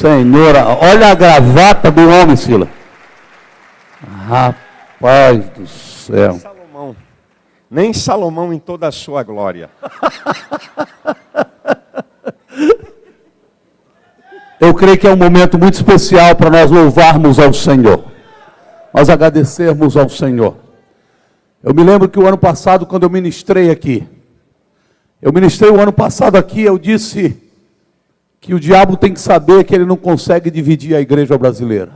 Senhora, olha a gravata do homem, Sila. Rapaz do céu. Nem Salomão em toda a sua glória. Eu creio que é um momento muito especial para nós louvarmos ao Senhor. Nós agradecermos ao Senhor. Eu me lembro que o ano passado, quando eu ministrei aqui, eu disse que o diabo tem que saber que ele não consegue dividir a igreja brasileira.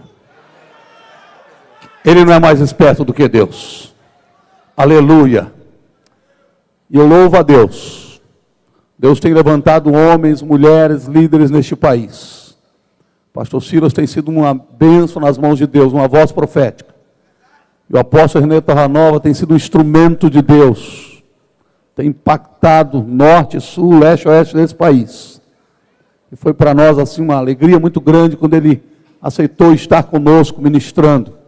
Ele não é mais esperto do que Deus. Aleluia. E eu louvo a Deus. Deus tem levantado homens, mulheres, líderes neste país. Pastor Silas tem sido uma bênção nas mãos de Deus, uma voz profética. E o apóstolo René Torranova tem sido um instrumento de Deus. Tem impactado norte, sul, leste, oeste desse país. E foi para nós assim uma alegria muito grande quando ele aceitou estar conosco ministrando.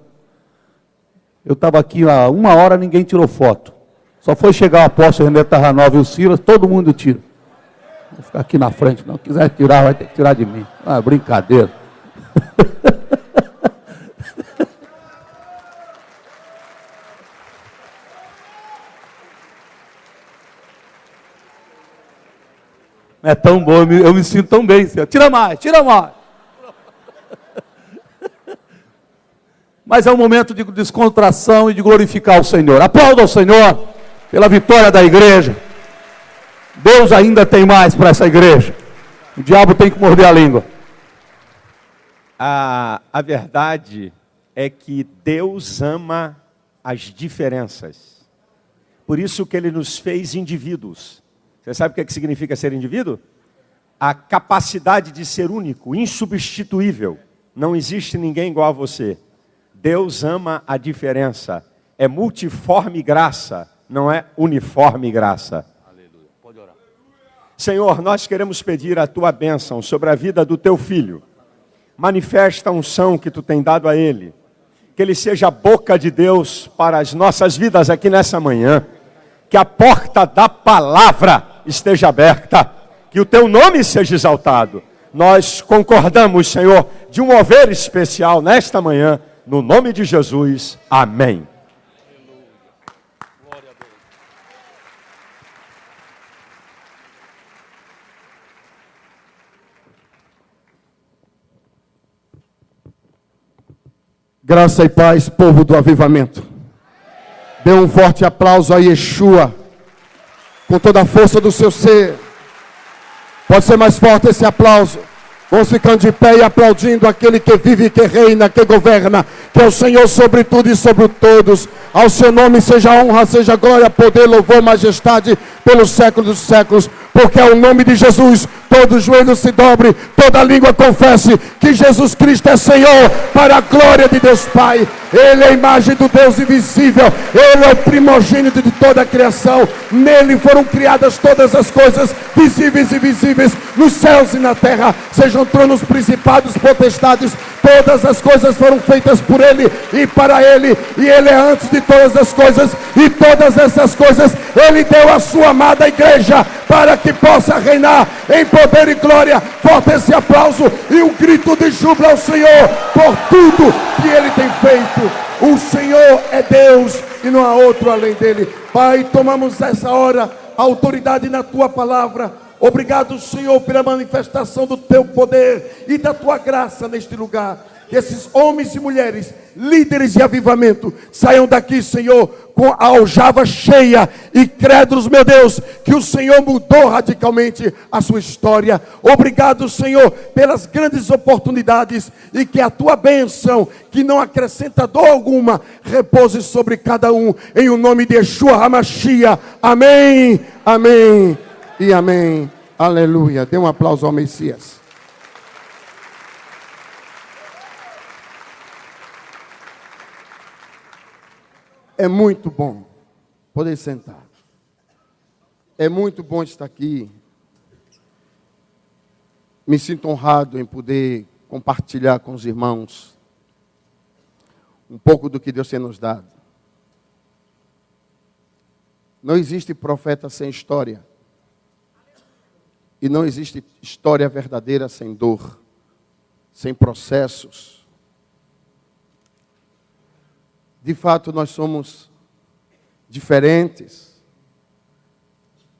Eu estava aqui há 1 hora, ninguém tirou foto. Só foi chegar o apóstolo René Torranova e o Silas, todo mundo tira. Vou ficar aqui na frente, não quiser tirar, vai ter que tirar de mim. Ah, brincadeira. É tão bom, eu me sinto tão bem, Senhor. Tira mais, tira mais. Mas é um momento de descontração e de glorificar o Senhor. Aplauda ao Senhor pela vitória da igreja. Deus ainda tem mais para essa igreja. O diabo tem que morder a língua. A verdade é que Deus ama as diferenças. Por isso que Ele nos fez indivíduos. Você sabe o que significa ser indivíduo? A capacidade de ser único, insubstituível. Não existe ninguém igual a você. Deus ama a diferença. É multiforme graça, não é uniforme graça. Aleluia. Pode orar. Senhor, nós queremos pedir a Tua bênção sobre a vida do Teu Filho. Manifesta a unção que Tu tem dado a Ele. Que Ele seja a boca de Deus para as nossas vidas aqui nessa manhã. Que a porta da palavra esteja aberta. Que o Teu nome seja exaltado. Nós concordamos, Senhor, de um mover especial nesta manhã. No nome de Jesus, amém. Glória a Deus. Graça e paz, povo do avivamento. Dê um forte aplauso a Yeshua, com toda a força do seu ser. Pode ser mais forte esse aplauso. Vamos ficando de pé e aplaudindo aquele que vive, que reina, que governa, que é o Senhor sobre tudo e sobre todos. Ao seu nome seja honra, seja glória, poder, louvor, majestade, pelos séculos dos séculos. Porque é o nome de Jesus, todo joelho se dobre, toda língua confesse que Jesus Cristo é Senhor, para a glória de Deus Pai. Ele é a imagem do Deus invisível, Ele é o primogênito de toda a criação. Nele foram criadas todas as coisas, visíveis e invisíveis, nos céus e na terra, sejam tronos, principados, potestades, todas as coisas foram feitas por Ele e para Ele, e Ele é antes de todas as coisas, e todas essas coisas Ele deu à sua amada igreja, para que possa reinar em poder e glória. Forte esse aplauso e um grito de júbilo ao Senhor, por tudo que Ele tem feito. O Senhor é Deus e não há outro além dele. Pai, tomamos essa hora a autoridade na Tua palavra. Obrigado, Senhor, pela manifestação do Teu poder e da Tua graça neste lugar. Que esses homens e mulheres, líderes de avivamento, saiam daqui, Senhor, com a aljava cheia e crédulos, meu Deus, que o Senhor mudou radicalmente a sua história. Obrigado, Senhor, pelas grandes oportunidades, e que a Tua bênção, que não acrescenta dor alguma, repouse sobre cada um, em o nome de Yeshua HaMashiach. Amém, amém e amém. Aleluia. Dê um aplauso ao Messias. É muito bom poder sentar. É muito bom estar aqui. Me sinto honrado em poder compartilhar com os irmãos um pouco do que Deus tem nos dado. Não existe profeta sem história. E não existe história verdadeira sem dor, sem processos. De fato, nós somos diferentes.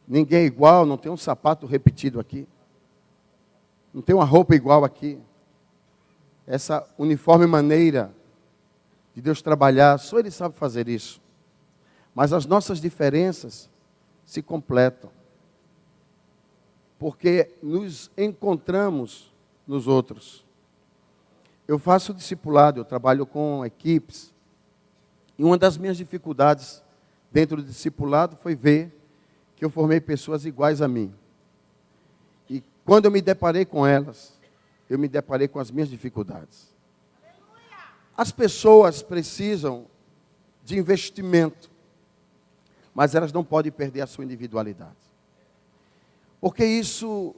Ninguém é igual, não tem um sapato repetido aqui. Não tem uma roupa igual aqui. Essa uniforme maneira de Deus trabalhar, só Ele sabe fazer isso. Mas as nossas diferenças se completam. Porque nos encontramos nos outros. Eu faço discipulado, eu trabalho com equipes. E uma das minhas dificuldades dentro do discipulado foi ver que eu formei pessoas iguais a mim. E quando eu me deparei com elas, eu me deparei com as minhas dificuldades. As pessoas precisam de investimento, mas elas não podem perder a sua individualidade. Porque isso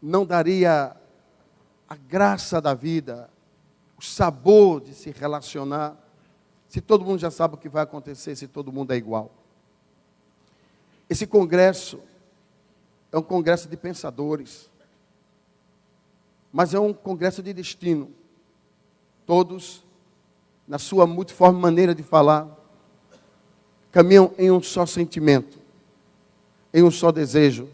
não daria a graça da vida, o sabor de se relacionar, se todo mundo já sabe o que vai acontecer, se todo mundo é igual. Esse congresso é um congresso de pensadores, mas é um congresso de destino. Todos, na sua multiforme maneira de falar, caminham em um só sentimento, em um só desejo.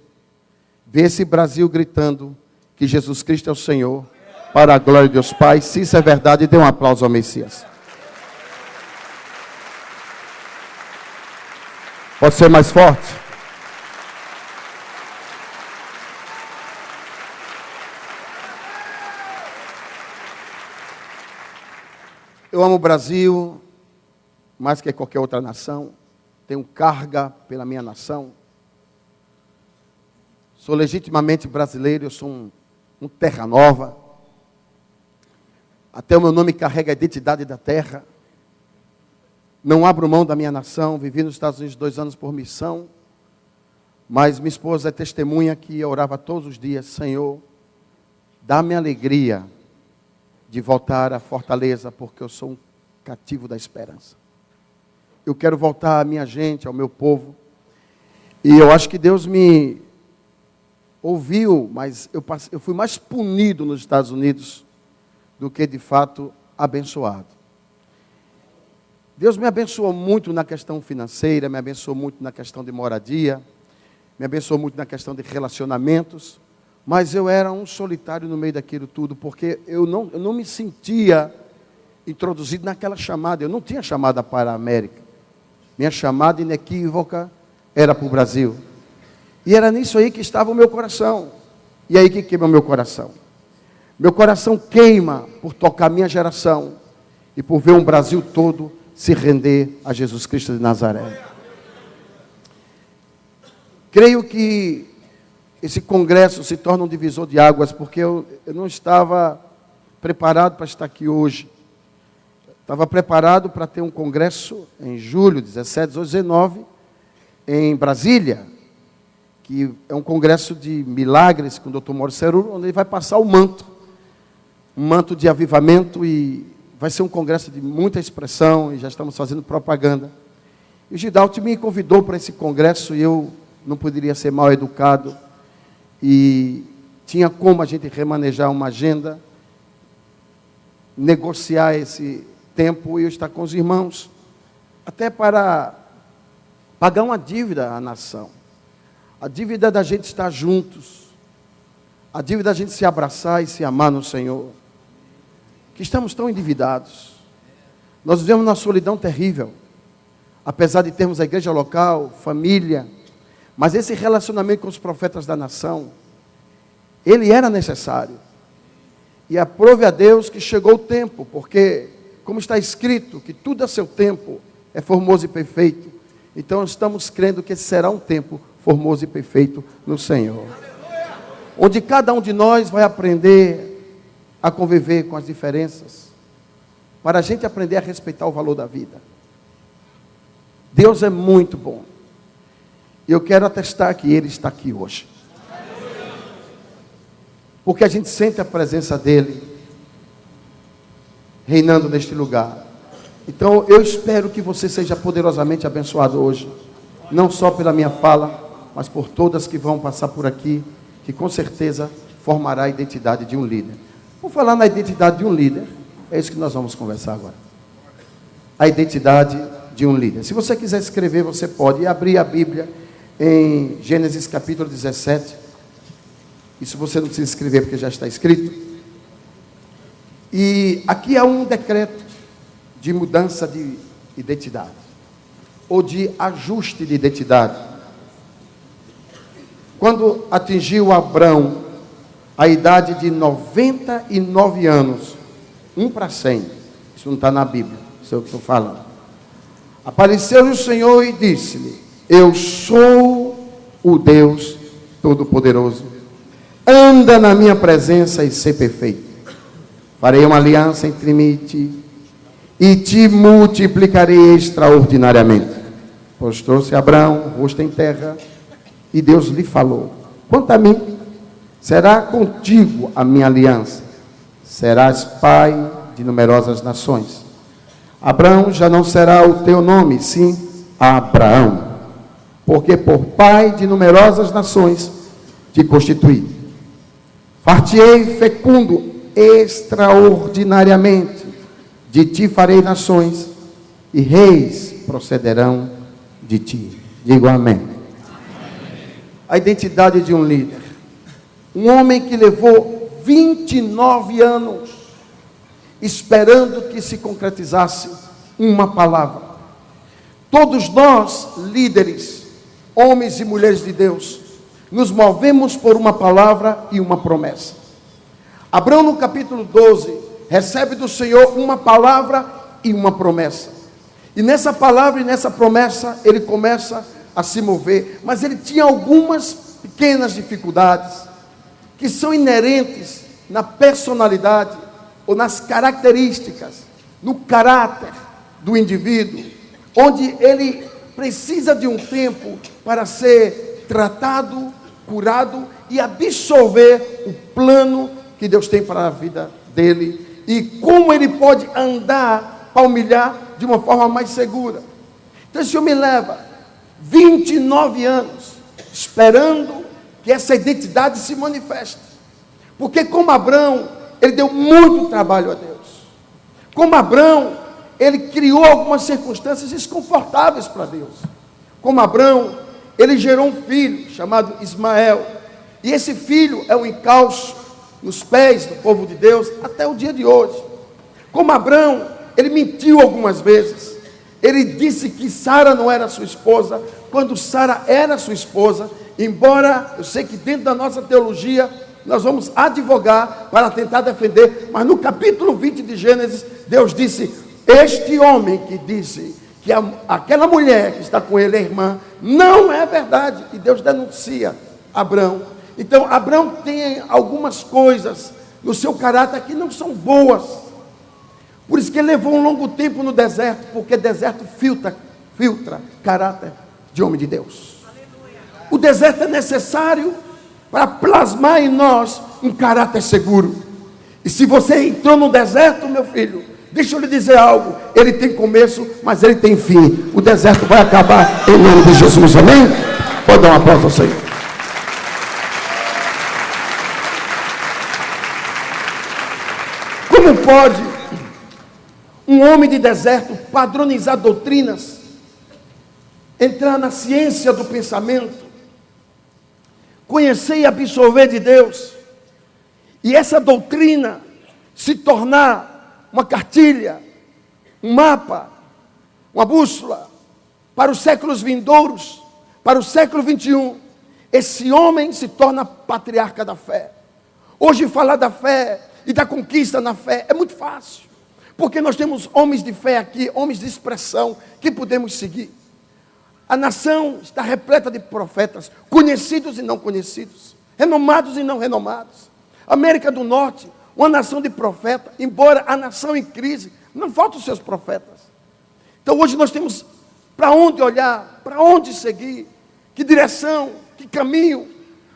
Ver esse Brasil gritando que Jesus Cristo é o Senhor, para a glória de Deus Pai. Se isso é verdade, dê um aplauso ao Messias. Pode ser mais forte? Eu amo o Brasil mais que qualquer outra nação. Tenho carga pela minha nação. Sou legitimamente brasileiro, eu sou um terra nova. Até o meu nome carrega a identidade da terra. Não abro mão da minha nação, vivi nos Estados Unidos 2 anos por missão, mas minha esposa é testemunha que eu orava todos os dias: Senhor, dá-me alegria de voltar à Fortaleza, porque eu sou um cativo da esperança. Eu quero voltar à minha gente, ao meu povo, e eu acho que Deus me ouviu, mas eu fui mais punido nos Estados Unidos do que de fato abençoado. Deus me abençoou muito na questão financeira, me abençoou muito na questão de moradia, me abençoou muito na questão de relacionamentos, mas eu era um solitário no meio daquilo tudo, porque eu não me sentia introduzido naquela chamada. Eu não tinha chamada para a América. Minha chamada inequívoca era para o Brasil. E era nisso aí que estava o meu coração. E aí que queima o meu coração? Meu coração queima por tocar minha geração e por ver um Brasil todo se render a Jesus Cristo de Nazaré. Creio que esse congresso se torna um divisor de águas, porque eu não estava preparado para estar aqui hoje. Estava preparado para ter um congresso em julho, 17, 18, 19, em Brasília, que é um congresso de milagres com o Dr. Mauro Ceruro, onde ele vai passar o manto, um manto de avivamento, e vai ser um congresso de muita expressão, e já estamos fazendo propaganda. E o Gidalto me convidou para esse congresso, e eu não poderia ser mal educado, e tinha como a gente remanejar uma agenda, negociar esse tempo e eu estar com os irmãos, até para pagar uma dívida à nação. A dívida da gente estar juntos, a dívida da gente se abraçar e se amar no Senhor, que estamos tão endividados. Nós vivemos uma solidão terrível, apesar de termos a igreja local, família, mas esse relacionamento com os profetas da nação, ele era necessário. E aprove a Deus que chegou o tempo, porque, como está escrito, que tudo a seu tempo é formoso e perfeito. Então estamos crendo que esse será um tempo formoso e perfeito no Senhor, onde cada um de nós vai aprender a conviver com as diferenças, para a gente aprender a respeitar o valor da vida. Deus é muito bom, e eu quero atestar que Ele está aqui hoje, porque a gente sente a presença dEle reinando neste lugar. Então eu espero que você seja poderosamente abençoado hoje, não só pela minha fala, mas por todas que vão passar por aqui, que com certeza formará a identidade de um líder. Vou falar na identidade de um líder. É isso que nós vamos conversar agora. A identidade de um líder. Se você quiser escrever, você pode abrir a Bíblia em Gênesis capítulo 17. Isso você não precisa escrever porque já está escrito. E aqui há um decreto de mudança de identidade, ou de ajuste de identidade. Quando atingiu Abrão a idade de 99 anos, 1 para 100, isso não está na Bíblia, isso é o que estou falando. Apareceu-lhe o Senhor e disse-lhe: eu sou o Deus Todo-Poderoso, anda na minha presença e ser perfeito. Farei uma aliança entre mim e ti, e te multiplicarei extraordinariamente. Prostrou-se Abrão, rosto em terra, e Deus lhe falou: quanto a mim, será contigo a minha aliança, serás pai de numerosas nações. Abrão já não será o teu nome, sim Abraão, porque por pai de numerosas nações te constituí. Far-te-ei fecundo extraordinariamente, de ti farei nações, e reis procederão de ti. Digo amém. A identidade de um líder. Um homem que levou 29 anos esperando que se concretizasse uma palavra. Todos nós, líderes, homens e mulheres de Deus, nos movemos por uma palavra e uma promessa. Abraão, no capítulo 12, recebe do Senhor uma palavra e uma promessa. E nessa palavra e nessa promessa, ele começa a se mover. Mas ele tinha algumas pequenas dificuldades, que são inerentes na personalidade, ou nas características, no caráter do indivíduo, onde ele precisa de um tempo para ser tratado, curado e absorver o plano que Deus tem para a vida dele, e como ele pode andar, palmilhar de uma forma mais segura. Então esse homem leva 29 anos esperando que essa identidade se manifeste, porque como Abrão, ele deu muito trabalho a Deus. Como Abrão, ele criou algumas circunstâncias desconfortáveis para Deus. Como Abrão, ele gerou um filho chamado Ismael, e esse filho é um encalço nos pés do povo de Deus até o dia de hoje. Como Abrão, ele mentiu algumas vezes. Ele disse que Sara não era sua esposa, quando Sara era sua esposa, embora eu sei que dentro da nossa teologia nós vamos advogar para tentar defender, mas no capítulo 20 de Gênesis, Deus disse: este homem que disse que aquela mulher que está com ele é irmã, não é verdade. E Deus denuncia Abrão. Então Abrão tem algumas coisas no seu caráter que não são boas. Por isso que ele levou um longo tempo no deserto, porque deserto filtra caráter de homem de Deus. O deserto é necessário para plasmar em nós um caráter seguro. E se você entrou no deserto, meu filho, deixa eu lhe dizer algo: ele tem começo, mas ele tem fim. O deserto vai acabar em nome de Jesus, amém? Pode dar um aplauso ao Senhor. Como pode um homem de deserto padronizar doutrinas, entrar na ciência do pensamento, conhecer e absorver de Deus, e essa doutrina se tornar uma cartilha, um mapa, uma bússola para os séculos vindouros, para o século 21, esse homem se torna patriarca da fé. Hoje falar da fé e da conquista na fé é muito fácil, porque nós temos homens de fé aqui, homens de expressão, que podemos seguir. A nação está repleta de profetas, conhecidos e não conhecidos, renomados e não renomados. América do Norte, uma nação de profetas, embora a nação em crise, não faltam os seus profetas. Então hoje nós temos para onde olhar, para onde seguir, que direção, que caminho.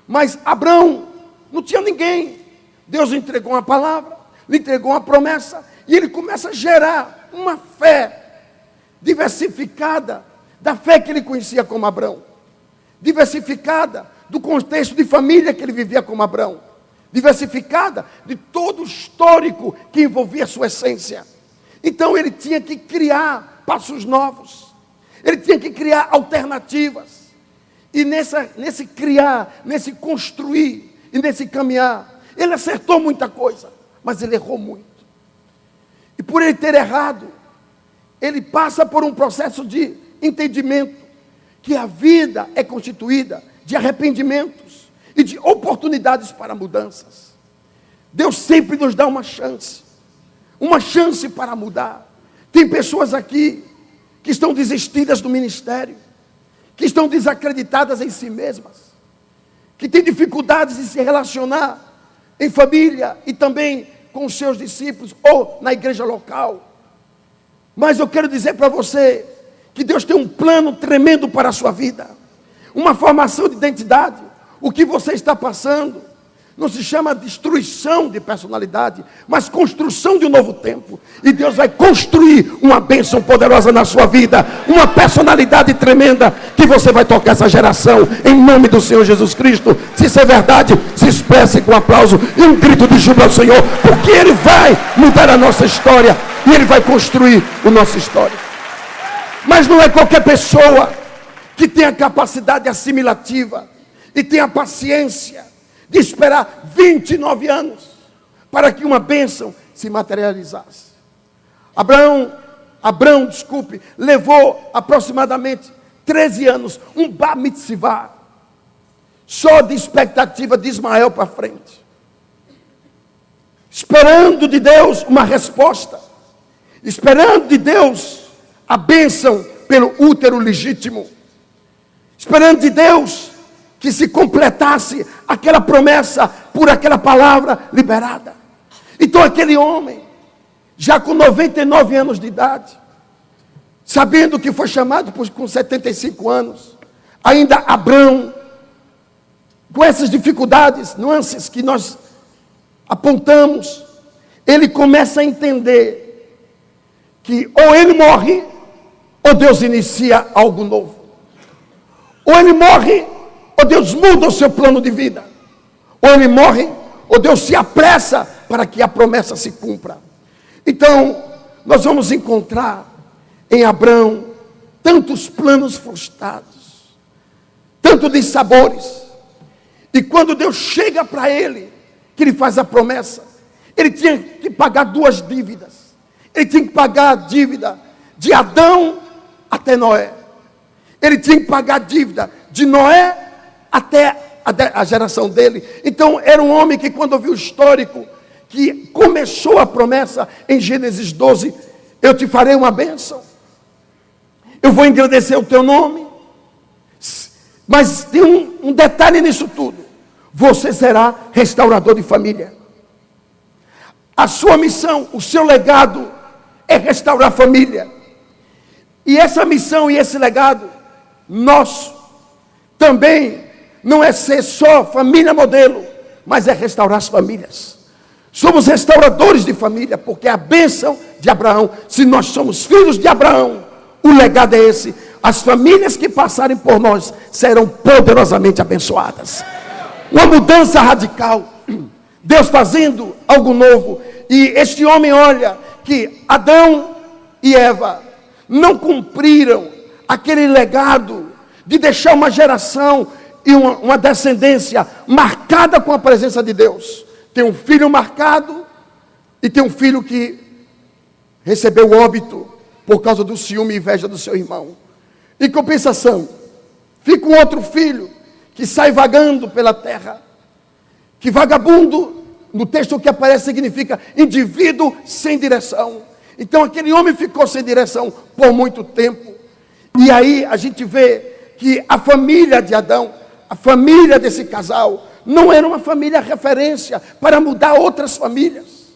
Mas Abrão não tinha ninguém. Deus lhe entregou uma palavra, lhe entregou uma promessa, e ele começa a gerar uma fé diversificada, da fé que ele conhecia como Abrão, diversificada do contexto de família que ele vivia como Abrão, diversificada de todo o histórico que envolvia a sua essência. Então ele tinha que criar passos novos, ele tinha que criar alternativas. E nesse criar, nesse construir e nesse caminhar, ele acertou muita coisa, mas ele errou muito. E por ele ter errado, ele passa por um processo de entendimento que a vida é constituída de arrependimentos e de oportunidades para mudanças. Deus sempre nos dá uma chance para mudar. Tem pessoas aqui que estão desistidas do ministério, que estão desacreditadas em si mesmas, que têm dificuldades de se relacionar em família e também com os seus discípulos ou na igreja local. Mas eu quero dizer para você que Deus tem um plano tremendo para a sua vida, uma formação de identidade. O que você está passando não se chama destruição de personalidade, mas construção de um novo tempo. E Deus vai construir uma bênção poderosa na sua vida, uma personalidade tremenda que você vai tocar essa geração, em nome do Senhor Jesus Cristo. Se isso é verdade, se expresse com um aplauso e um grito de júbilo ao Senhor, porque Ele vai mudar a nossa história e Ele vai construir a nossa história. Mas não é qualquer pessoa que tem a capacidade assimilativa e tem a paciência de esperar 29 anos para que uma bênção se materializasse. Abraão, levou aproximadamente 13 anos, um bar mitzvah, só de expectativa de Ismael para frente, esperando de Deus uma resposta, esperando de Deus a bênção pelo útero legítimo, esperando de Deus que se completasse aquela promessa por aquela palavra liberada. Então aquele homem, já com 99 anos de idade, sabendo que foi chamado com 75 anos, ainda Abraão, com essas dificuldades, nuances que nós apontamos, ele começa a entender que ou ele morre, ou Deus inicia algo novo. Ou ele morre, ou Deus muda o seu plano de vida. Ou ele morre, ou Deus se apressa para que a promessa se cumpra. Então, nós vamos encontrar em Abraão tantos planos frustrados, tanto dissabores. E quando Deus chega para ele, que ele faz a promessa, ele tinha que pagar 2 dívidas. Ele tinha que pagar a dívida de Adão até Noé. Ele tinha que pagar a dívida de Noé até a geração dele. Então era um homem que, quando ouviu o histórico, que começou a promessa em Gênesis 12, eu te farei uma bênção, eu vou engrandecer o teu nome, mas tem um detalhe nisso tudo: você será restaurador de família. A sua missão, o seu legado é restaurar a família. E essa missão e esse legado nosso também não é ser só família modelo, mas é restaurar as famílias. Somos restauradores de família, porque a bênção de Abraão, se nós somos filhos de Abraão, o legado é esse: as famílias que passarem por nós serão poderosamente abençoadas. Uma mudança radical, Deus fazendo algo novo. E este homem olha que Adão e Eva não cumpriram aquele legado de deixar uma geração e uma descendência marcada com a presença de Deus. Tem um filho marcado e tem um filho que recebeu óbito por causa do ciúme e inveja do seu irmão. Em compensação, fica um outro filho que sai vagando pela terra, que vagabundo, no texto que aparece, significa indivíduo sem direção. Então aquele homem ficou sem direção por muito tempo. E aí a gente vê que a família de Adão, a família desse casal, não era uma família referência para mudar outras famílias.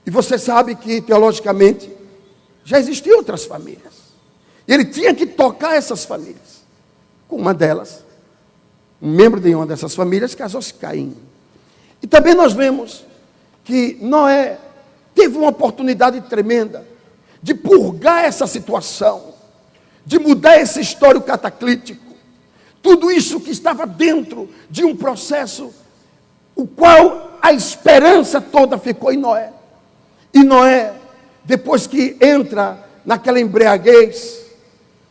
E você sabe que, teologicamente, já existiam outras famílias. E ele tinha que tocar essas famílias. Com uma delas, um membro de uma dessas famílias casou-se Caim. E também nós vemos que Noé teve uma oportunidade tremenda de purgar essa situação, de mudar esse histórico cataclítico. Tudo isso que estava dentro de um processo o qual a esperança toda ficou em Noé. E Noé, depois que entra naquela embriaguez,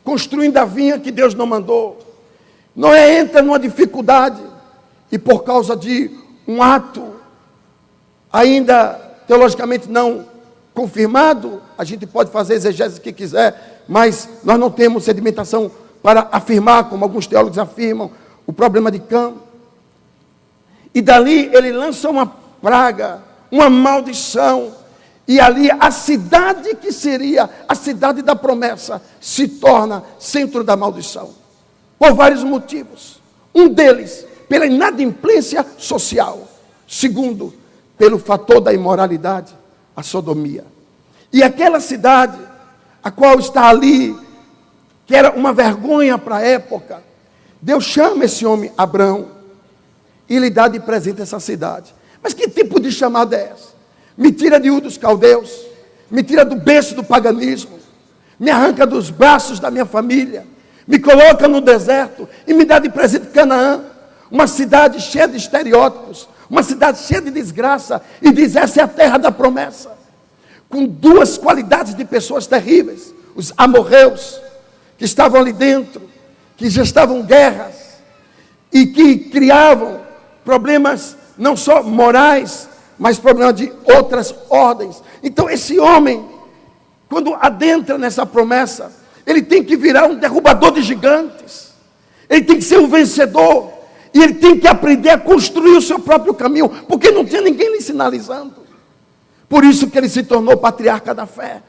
construindo a vinha que Deus não mandou, Noé entra numa dificuldade, e por causa de um ato, ainda teologicamente não confirmado, a gente pode fazer exegese que quiser, mas nós não temos sedimentação para afirmar, como alguns teólogos afirmam, o problema de Cã. E dali ele lança uma praga, uma maldição, e ali a cidade que seria a cidade da promessa se torna centro da maldição, por vários motivos. Um deles, pela inadimplência social. Segundo, pelo fator da imoralidade, a sodomia. E aquela cidade, a qual está ali, que era uma vergonha para a época, Deus chama esse homem, Abrão, e lhe dá de presente essa cidade. Mas que tipo de chamada é essa? Me tira de Ur dos Caldeus, me tira do berço do paganismo, me arranca dos braços da minha família, me coloca no deserto e me dá de presente Canaã, uma cidade cheia de estereótipos, uma cidade cheia de desgraça, e diz: essa é a terra da promessa, com duas qualidades de pessoas terríveis, os amorreus, que estavam ali dentro, que já estavam guerras, e que criavam problemas não só morais, mas problemas de outras ordens. Então esse homem, quando adentra nessa promessa, ele tem que virar um derrubador de gigantes, ele tem que ser um vencedor, e ele tem que aprender a construir o seu próprio caminho, porque não tinha ninguém lhe sinalizando. Por isso que ele se tornou patriarca da fé.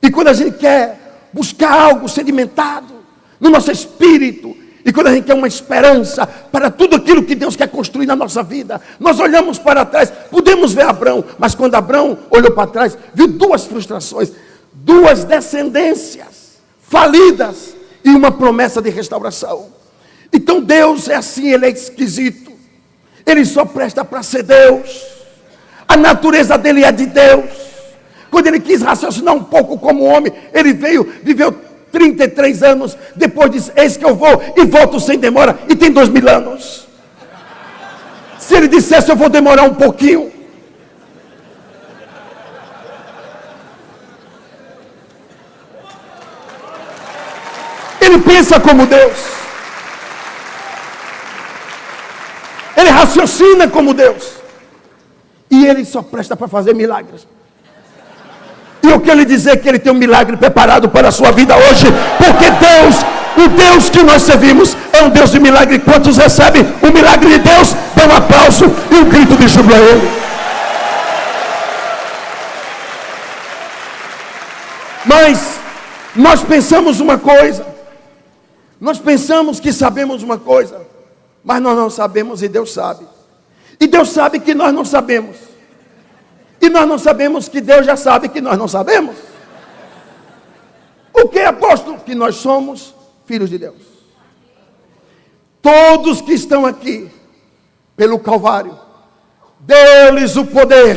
E quando a gente quer buscar algo sedimentado no nosso espírito, e quando a gente quer uma esperança para tudo aquilo que Deus quer construir na nossa vida, nós olhamos para trás, podemos ver Abrão, mas quando Abrão olhou para trás, viu duas frustrações, duas descendências falidas e uma promessa de restauração. Então Deus é assim, Ele é esquisito, Ele só presta para ser Deus, a natureza dele é de Deus. Quando Ele quis raciocinar um pouco como homem, Ele veio, viveu 33 anos, depois disse: eis que eu vou e volto sem demora, e tem 2000 anos. Se Ele dissesse: eu vou demorar um pouquinho, Ele pensa como Deus, Ele raciocina como Deus, e Ele só presta para fazer milagres. E eu quero lhe dizer que Ele tem um milagre preparado para a sua vida hoje, porque Deus, o Deus que nós servimos, é um Deus de milagre. Quantos recebem o milagre de Deus, dê um aplauso e um grito de júbilo a Ele. Mas nós pensamos uma coisa, nós pensamos que sabemos uma coisa, mas nós não sabemos, e Deus sabe. E Deus sabe que nós não sabemos. E nós não sabemos que Deus já sabe que nós não sabemos. O que, apóstolo? Que nós somos filhos de Deus. Todos que estão aqui, pelo Calvário, deu-lhes o poder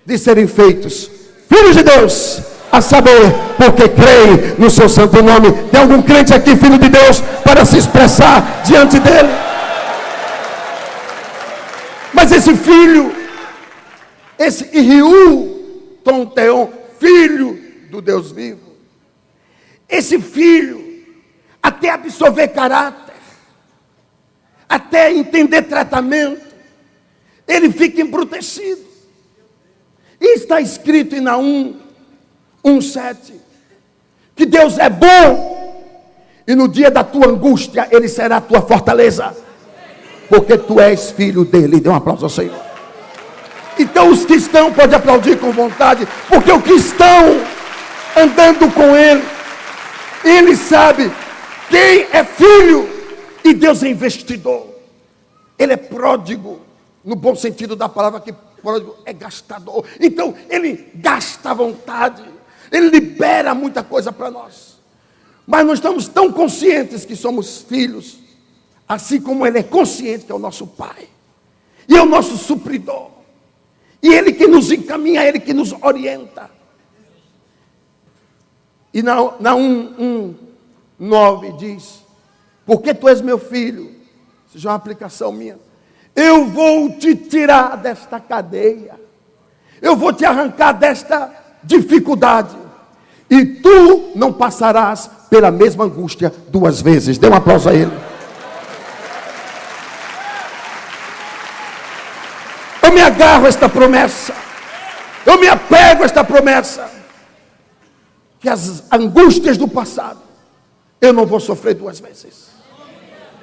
de serem feitos filhos de Deus, a saber, porque creem no seu santo nome. Tem algum crente aqui, filho de Deus, para se expressar diante dele? Mas esse filho, esse Iriu Tonteon, filho do Deus vivo, esse filho, até absorver caráter, até entender tratamento, ele fica embrutecido. E está escrito em Naum 1:7, que Deus é bom, e no dia da tua angústia, Ele será a tua fortaleza, porque tu és filho dele. Dê um aplauso ao Senhor. Então os que estão, podem aplaudir com vontade, porque os que estão andando com Ele, Ele sabe quem é filho, e Deus é investidor. Ele é pródigo, no bom sentido da palavra, que pródigo é gastador. Então Ele gasta à vontade, Ele libera muita coisa para nós. Mas nós estamos tão conscientes que somos filhos, assim como Ele é consciente que é o nosso Pai, e é o nosso supridor, e Ele que nos encaminha, Ele que nos orienta. E na 1:9 diz: porque tu és meu filho, seja uma aplicação minha, Eu vou te tirar desta cadeia. Eu vou te arrancar desta dificuldade. E tu não passarás pela mesma angústia 2 vezes. Dê um aplauso a ele. Eu me agarro a esta promessa. Eu me apego a esta promessa. Que as angústias do passado, eu não vou sofrer 2 vezes.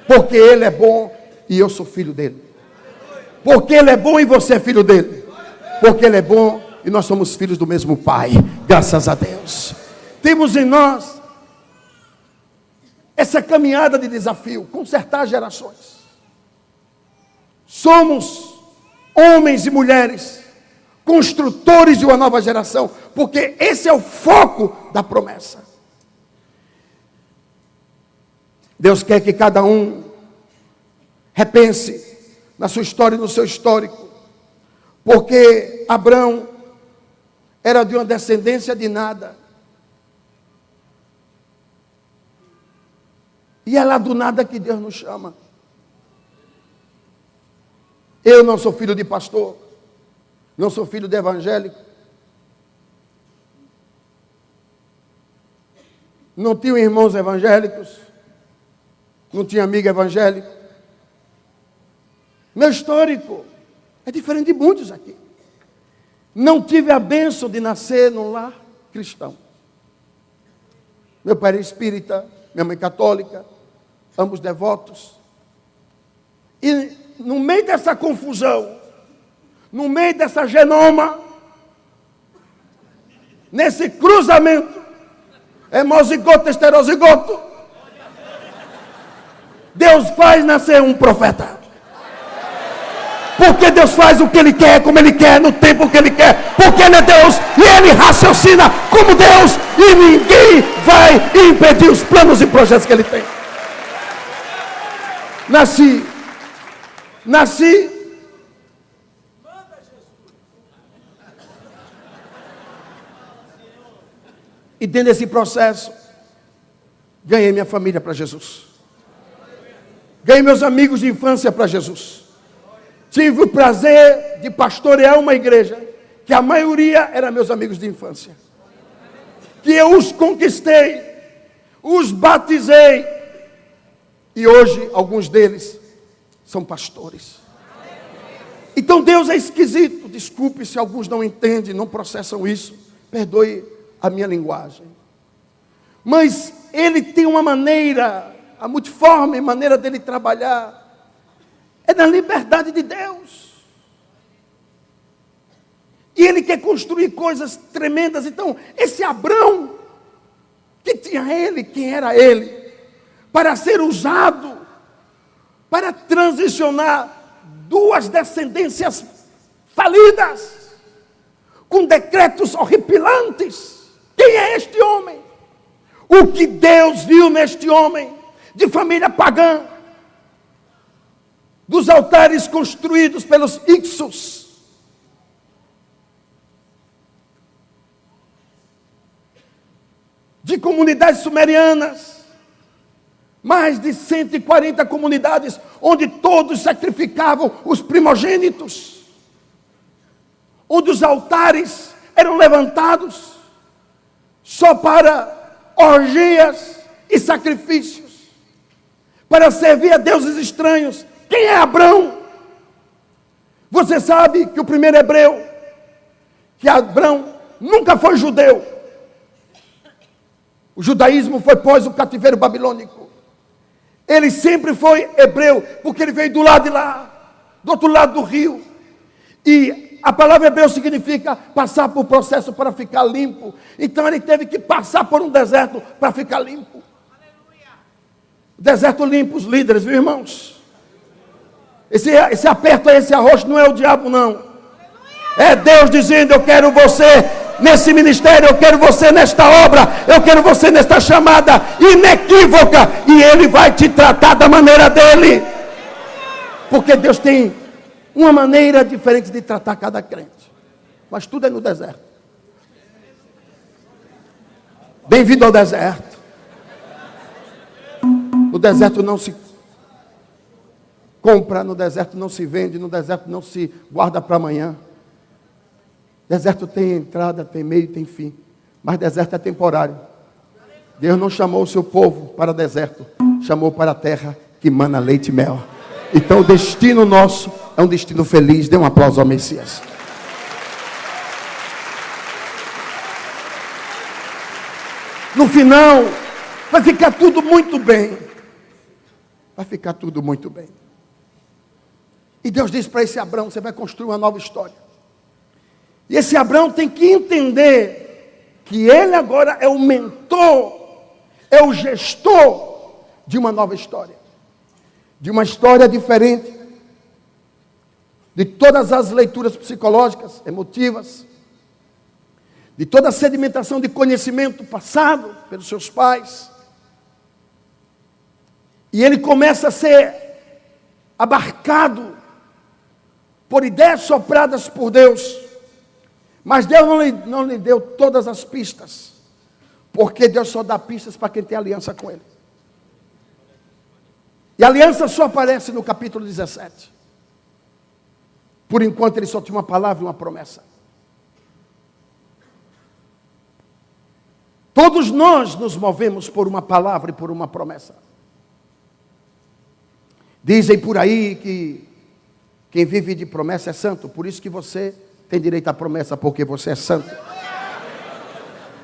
Porque Ele é bom e eu sou filho dEle. Porque Ele é bom e você é filho dEle. Porque Ele é bom e nós somos filhos do mesmo Pai. Graças a Deus. Temos em nós essa caminhada de desafio, consertar gerações. Somos homens e mulheres construtores de uma nova geração, porque esse é o foco da promessa. Deus quer que cada um repense na sua história e no seu histórico, porque Abrão era de uma descendência de nada, e é lá do nada que Deus nos chama. Eu não sou filho de pastor, não sou filho de evangélico, não tinha irmãos evangélicos, não tinha amigo evangélico. Meu histórico é diferente de muitos aqui. Não tive a bênção de nascer num lar cristão. Meu pai era espírita, minha mãe católica, ambos devotos. E no meio dessa confusão, no meio dessa genoma, nesse cruzamento, hemozigoto, heterozigoto, Deus faz nascer um profeta. Porque Deus faz o que Ele quer, como Ele quer, no tempo que Ele quer. Porque Ele é Deus e Ele raciocina como Deus. E ninguém vai impedir os planos e projetos que Ele tem. Nasci. E dentro desse processo, ganhei minha família para Jesus. Ganhei meus amigos de infância para Jesus. Tive o prazer de pastorear uma igreja, que a maioria eram meus amigos de infância. Que eu os conquistei, os batizei. E hoje, alguns deles são pastores. Então Deus é esquisito. Desculpe se alguns não entendem, não processam isso. Perdoe a minha linguagem. Mas Ele tem uma maneira, a multiforme maneira dele trabalhar, é na liberdade de Deus. E Ele quer construir coisas tremendas. Então, esse Abrão, que tinha ele, quem era ele, para ser usado, para transicionar 2 descendências falidas, com decretos horripilantes. Quem é este homem? O que Deus viu neste homem, de família pagã, dos altares construídos pelos Ixos, de comunidades sumerianas, mais de 140 comunidades, onde todos sacrificavam os primogênitos, onde os altares eram levantados só para orgias e sacrifícios, para servir a deuses estranhos. Quem é Abrão? Você sabe que o primeiro hebreu, que Abrão nunca foi judeu. O judaísmo foi pós o cativeiro babilônico. Ele sempre foi hebreu, porque ele veio do lado de lá, do outro lado do rio. E a palavra hebreu significa passar por processo para ficar limpo. Então ele teve que passar por um deserto para ficar limpo. Deserto limpo, os líderes, viu, irmãos? Esse aperto aí, esse arroxo, não é o diabo, não. É Deus dizendo: eu quero você nesse ministério, eu quero você nesta obra, eu quero você nesta chamada inequívoca, e Ele vai te tratar da maneira dEle. Porque Deus tem uma maneira diferente de tratar cada crente. Mas tudo é no deserto. Bem-vindo ao deserto. O deserto não se compra, no deserto não se vende, no deserto não se guarda para amanhã. Deserto tem entrada, tem meio, tem fim. Mas deserto é temporário. Deus não chamou o seu povo para deserto, chamou para a terra que mana leite e mel. Então o destino nosso é um destino feliz. Dê um aplauso ao Messias. No final, vai ficar tudo muito bem. Vai ficar tudo muito bem. E Deus disse para esse Abraão: você vai construir uma nova história. E esse Abraão tem que entender que ele agora é o mentor, é o gestor de uma nova história. De uma história diferente de todas as leituras psicológicas, emotivas, de toda a sedimentação de conhecimento passado pelos seus pais. E ele começa a ser abarcado por ideias sopradas por Deus. Mas Deus não lhe deu todas as pistas, porque Deus só dá pistas para quem tem aliança com Ele. E a aliança só aparece no capítulo 17. Por enquanto ele só tinha uma palavra e uma promessa. Todos nós nos movemos por uma palavra e por uma promessa. Dizem por aí que quem vive de promessa é santo, por isso que você tem direito à promessa, porque você é santo.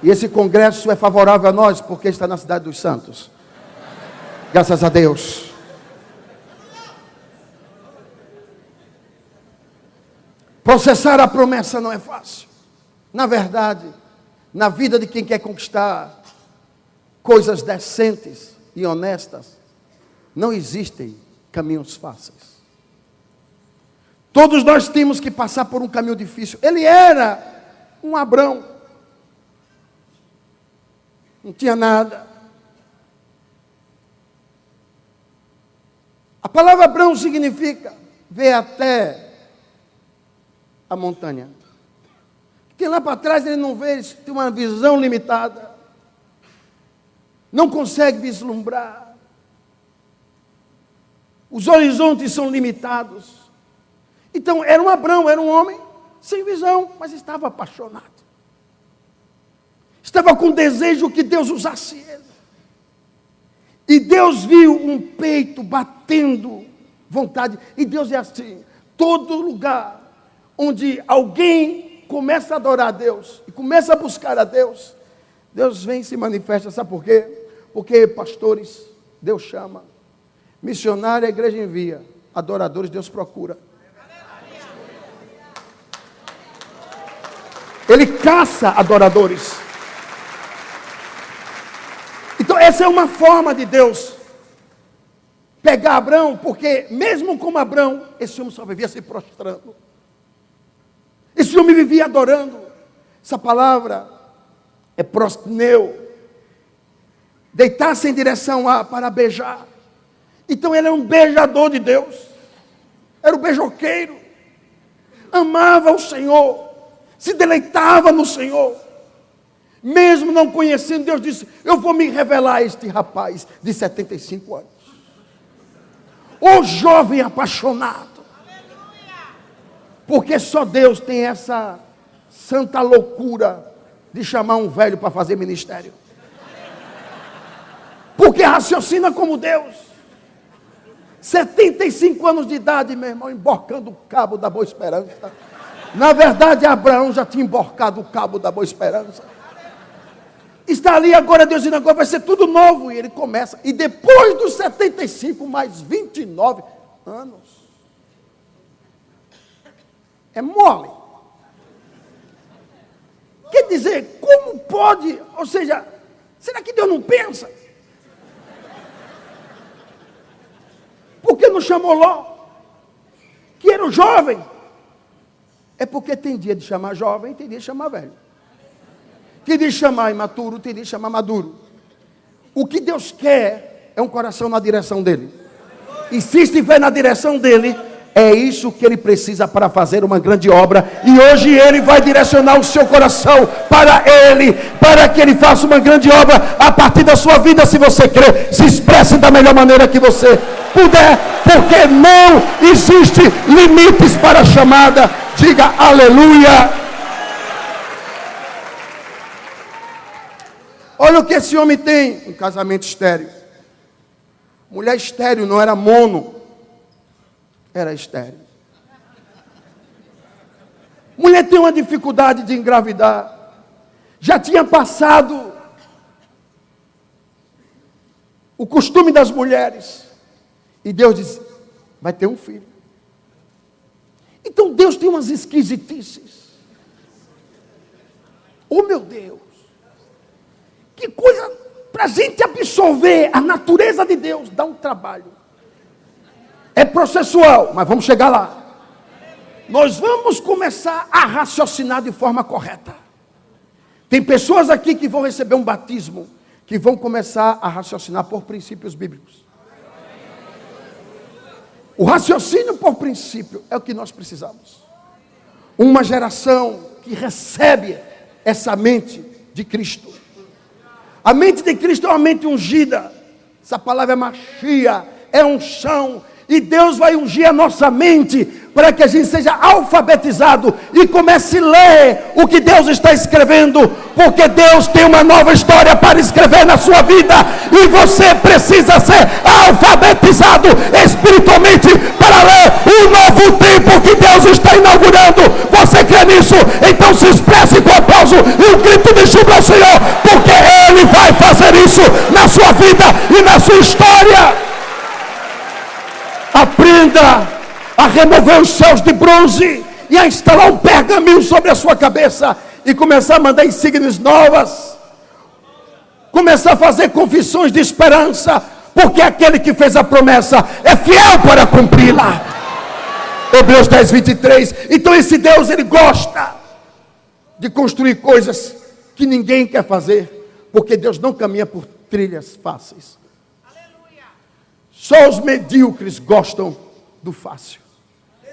E esse congresso é favorável a nós, porque está na cidade dos santos. Graças a Deus. Processar a promessa não é fácil. Na verdade, na vida de quem quer conquistar coisas decentes e honestas, não existem caminhos fáceis. Todos nós temos que passar por um caminho difícil. Ele era um Abrão. Não tinha nada. A palavra Abrão significa ver até a montanha. Porque lá para trás ele não vê, ele tem uma visão limitada. Não consegue vislumbrar. Os horizontes são limitados. Então, era um Abrão, era um homem sem visão, mas estava apaixonado. Estava com desejo que Deus usasse ele. E Deus viu um peito batendo vontade. E Deus é assim, todo lugar onde alguém começa a adorar a Deus, e começa a buscar a Deus, Deus vem e se manifesta. Sabe por quê? Porque pastores, Deus chama. Missionário, a igreja envia. Adoradores, Deus procura. Ele caça adoradores. Então essa é uma forma de Deus pegar Abrão, porque mesmo como Abrão, esse homem só vivia se prostrando. Esse homem vivia adorando. Essa palavra é prostneu. Deitar-se em direção a para beijar. Então ele era um beijador de Deus. Era um beijoqueiro. Amava o Senhor. Se deleitava no Senhor. Mesmo não conhecendo, Deus disse: eu vou me revelar a este rapaz de 75 anos. O jovem apaixonado. Porque só Deus tem essa santa loucura de chamar um velho para fazer ministério. Porque raciocina como Deus. 75 anos de idade, meu irmão, emborcando o cabo da Boa Esperança. Na verdade, Abraão já tinha emborcado o cabo da Boa Esperança. Está ali agora, Deus dizendo: agora vai ser tudo novo. E ele começa. E depois dos 75, mais 29 anos. É mole. Quer dizer, como pode? Ou seja, será que Deus não pensa? Por que não chamou Ló? Que era o jovem. É porque tem dia de chamar jovem, tem dia de chamar velho. Tem dia de chamar imaturo, tem dia de chamar maduro. O que Deus quer é um coração na direção dele. E se estiver na direção dele, é isso que ele precisa para fazer uma grande obra. E hoje ele vai direcionar o seu coração para ele, para que ele faça uma grande obra a partir da sua vida. Se você crer, se expresse da melhor maneira que você puder, porque não existe limites para a chamada. Diga aleluia. Olha o que esse homem tem, um casamento estéril. Mulher estéril não era mono, era estéril. Mulher tem uma dificuldade de engravidar. Já tinha passado o costume das mulheres. E Deus diz, vai ter um filho. Então Deus tem umas esquisitices. Oh meu Deus. Que coisa, para a gente absorver a natureza de Deus, dá um trabalho. É processual, mas vamos chegar lá. Nós vamos começar a raciocinar de forma correta. Tem pessoas aqui que vão receber um batismo, que vão começar a raciocinar por princípios bíblicos. O raciocínio por princípio é o que nós precisamos. Uma geração que recebe essa mente de Cristo. A mente de Cristo é uma mente ungida. Essa palavra é machia, é unção. E Deus vai ungir a nossa mente para que a gente seja alfabetizado e comece a ler o que Deus está escrevendo, porque Deus tem uma nova história para escrever na sua vida e você precisa ser alfabetizado espiritualmente para ler o novo tempo que Deus está inaugurando. Você crê nisso? Então se expresse com aplauso e um grito de júbilo ao Senhor, porque Ele vai fazer isso na sua vida e na sua história. Aprenda a remover os céus de bronze e a instalar um pergaminho sobre a sua cabeça e começar a mandar insígnias novas. Começar a fazer confissões de esperança, porque aquele que fez a promessa é fiel para cumpri-la. Hebreus 10, 23. Então esse Deus, Ele gosta de construir coisas que ninguém quer fazer, porque Deus não caminha por trilhas fáceis. Só os medíocres gostam do fácil.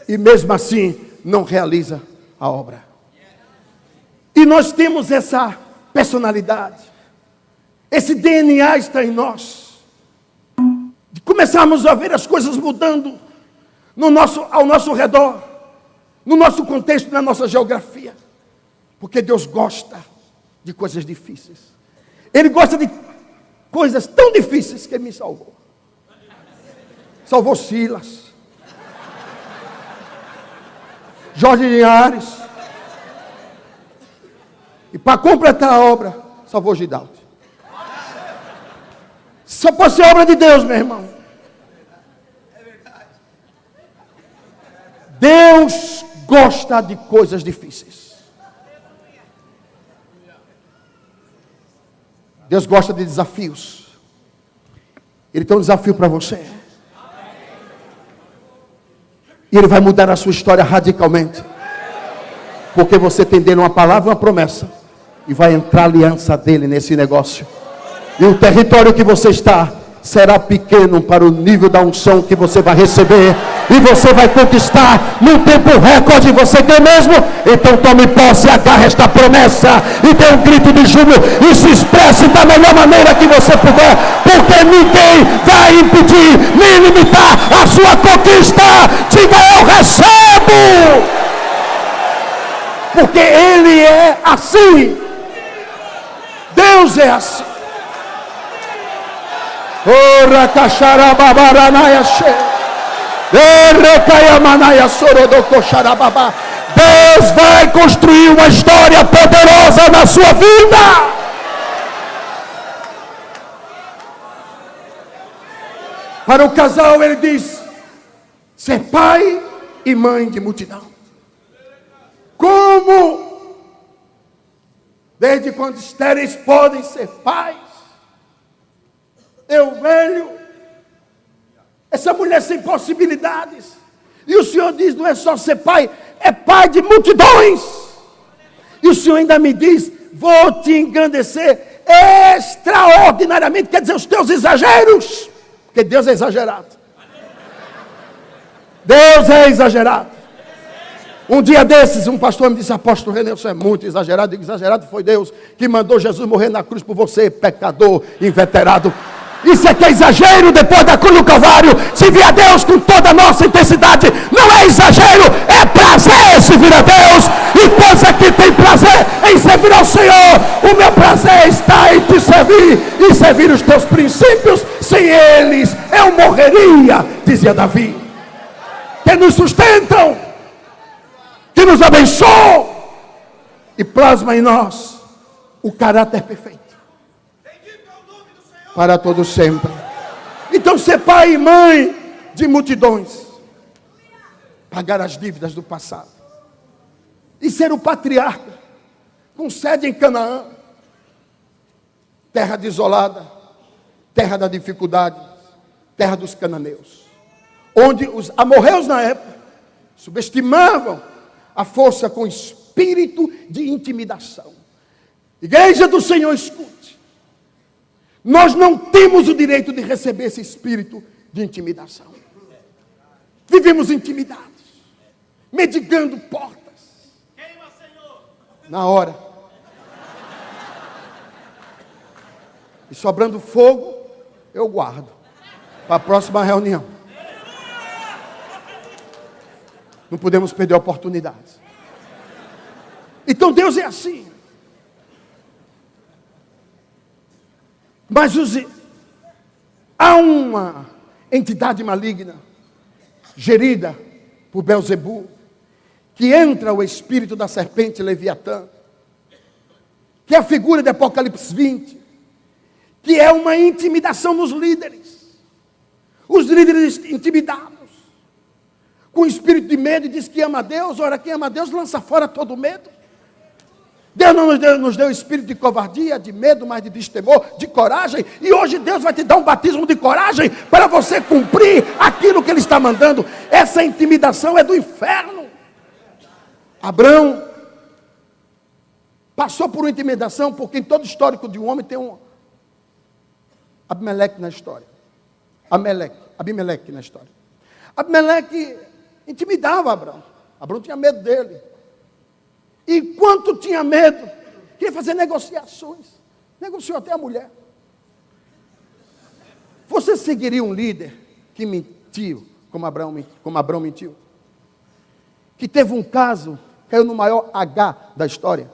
E mesmo assim, não realiza a obra. E nós temos essa personalidade. Esse DNA está em nós. De começarmos a ver as coisas mudando ao nosso redor. No nosso contexto, na nossa geografia. Porque Deus gosta de coisas difíceis. Ele gosta de coisas tão difíceis que Ele me salvou. Salvou Silas, Jorge Linhares, e para completar a obra, salvou Gidaldo. Só pode ser obra de Deus, meu irmão. Deus gosta de coisas difíceis. Deus gosta de desafios. Ele tem um desafio para você. E Ele vai mudar a sua história radicalmente. Porque você tem dele uma palavra, uma promessa. E vai entrar a aliança dele nesse negócio. E o território que você está será pequeno para o nível da unção que você vai receber. E você vai conquistar num tempo recorde. Você quer mesmo? Então tome posse, agarre esta promessa. E dê um grito de júbilo. E se expresse da melhor maneira que você puder. Porque ninguém vai impedir, nem limitar a sua conquista. Diga, eu recebo. Porque Ele é assim. Deus é assim. Ora cacharababaranaya she. Deus vai construir uma história poderosa na sua vida. Para o casal Ele diz: ser pai e mãe de multidão. Como? Desde quando estéreis podem ser pais. Eu velho. Essa mulher sem possibilidades. E o Senhor diz, não é só ser pai, é pai de multidões. E o Senhor ainda me diz, vou te engrandecer extraordinariamente. Quer dizer, os teus exageros. Porque Deus é exagerado. Deus é exagerado. Um dia desses, um pastor me disse, apóstolo René, isso é muito exagerado. Eu digo, exagerado foi Deus que mandou Jesus morrer na cruz por você, pecador, inveterado. Isso é que é exagero depois da cruz do Calvário. Servir a Deus com toda a nossa intensidade não é exagero, é prazer servir a Deus. E coisa que tem prazer em servir ao Senhor. O meu prazer está em te servir e servir os teus princípios. Sem eles eu morreria, dizia Davi. Que nos sustentam, que nos abençoam e plasma em nós o caráter perfeito para todo sempre. Então ser pai e mãe de multidões, pagar as dívidas do passado e ser o patriarca com sede em Canaã, terra desolada, terra da dificuldade, terra dos cananeus, onde os amorreus na época subestimavam a força com espírito de intimidação. Igreja do Senhor, escute. Nós não temos o direito de receber esse espírito de intimidação. Vivemos intimidados, mendigando portas. Na hora. E sobrando fogo, eu guardo para a próxima reunião. Não podemos perder oportunidades. Então Deus é assim. Mas há uma entidade maligna, gerida por Belzebu, que entra o espírito da serpente Leviatã, que é a figura de Apocalipse 20, que é uma intimidação nos líderes. Os líderes intimidados, com espírito de medo, e diz que ama a Deus. Ora, quem ama a Deus lança fora todo medo. Deus não nos deu espírito de covardia, de medo, mas de destemor, de coragem. E hoje Deus vai te dar um batismo de coragem para você cumprir aquilo que Ele está mandando. Essa intimidação é do inferno. Abraão passou por uma intimidação, porque em todo histórico de um homem tem um Abimeleque na história. Abimeleque na história. Abimeleque intimidava Abraão. Abraão tinha medo dele. E enquanto tinha medo, queria fazer negociações. Negociou até a mulher. Você seguiria um líder que mentiu, como Abraão mentiu? Que teve um caso, caiu no maior H da história.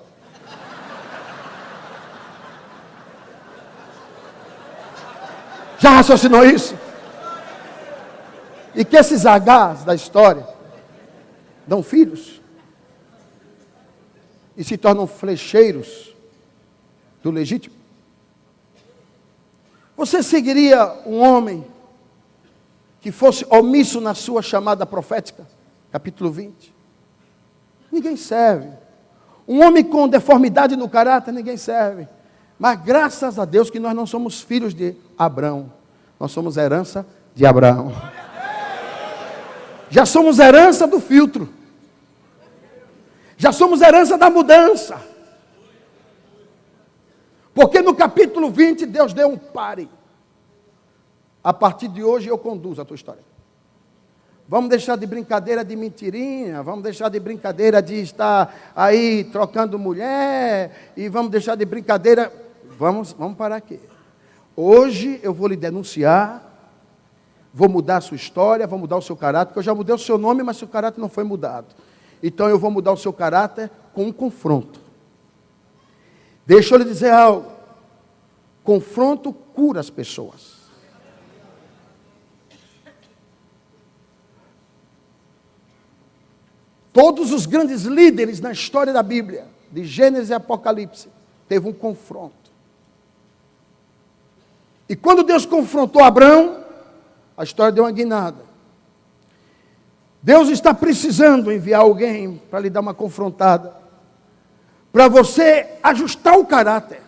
Já raciocinou isso? E que esses Hs da história dão filhos e se tornam flecheiros do legítimo. Você seguiria um homem que fosse omisso na sua chamada profética? Capítulo 20. Ninguém serve. Um homem com deformidade no caráter, ninguém serve. Mas graças a Deus que nós não somos filhos de Abraão. Nós somos herança de Abraão. Já somos herança do filtro. Já somos herança da mudança. Porque no capítulo 20 Deus deu um pare. A partir de hoje eu conduzo a tua história. Vamos deixar de brincadeira de mentirinha. Vamos deixar de brincadeira de estar aí trocando mulher. E vamos deixar de brincadeira. Vamos parar aqui. Hoje eu vou lhe denunciar. Vou mudar a sua história. Vou mudar o seu caráter. Porque eu já mudei o seu nome, mas seu caráter não foi mudado. Então eu vou mudar o seu caráter com um confronto. Deixa eu lhe dizer algo. Confronto cura as pessoas. Todos os grandes líderes na história da Bíblia, de Gênesis e Apocalipse, teve um confronto. E quando Deus confrontou Abraão, a história deu uma guinada. Deus está precisando enviar alguém para lhe dar uma confrontada, para você ajustar o caráter,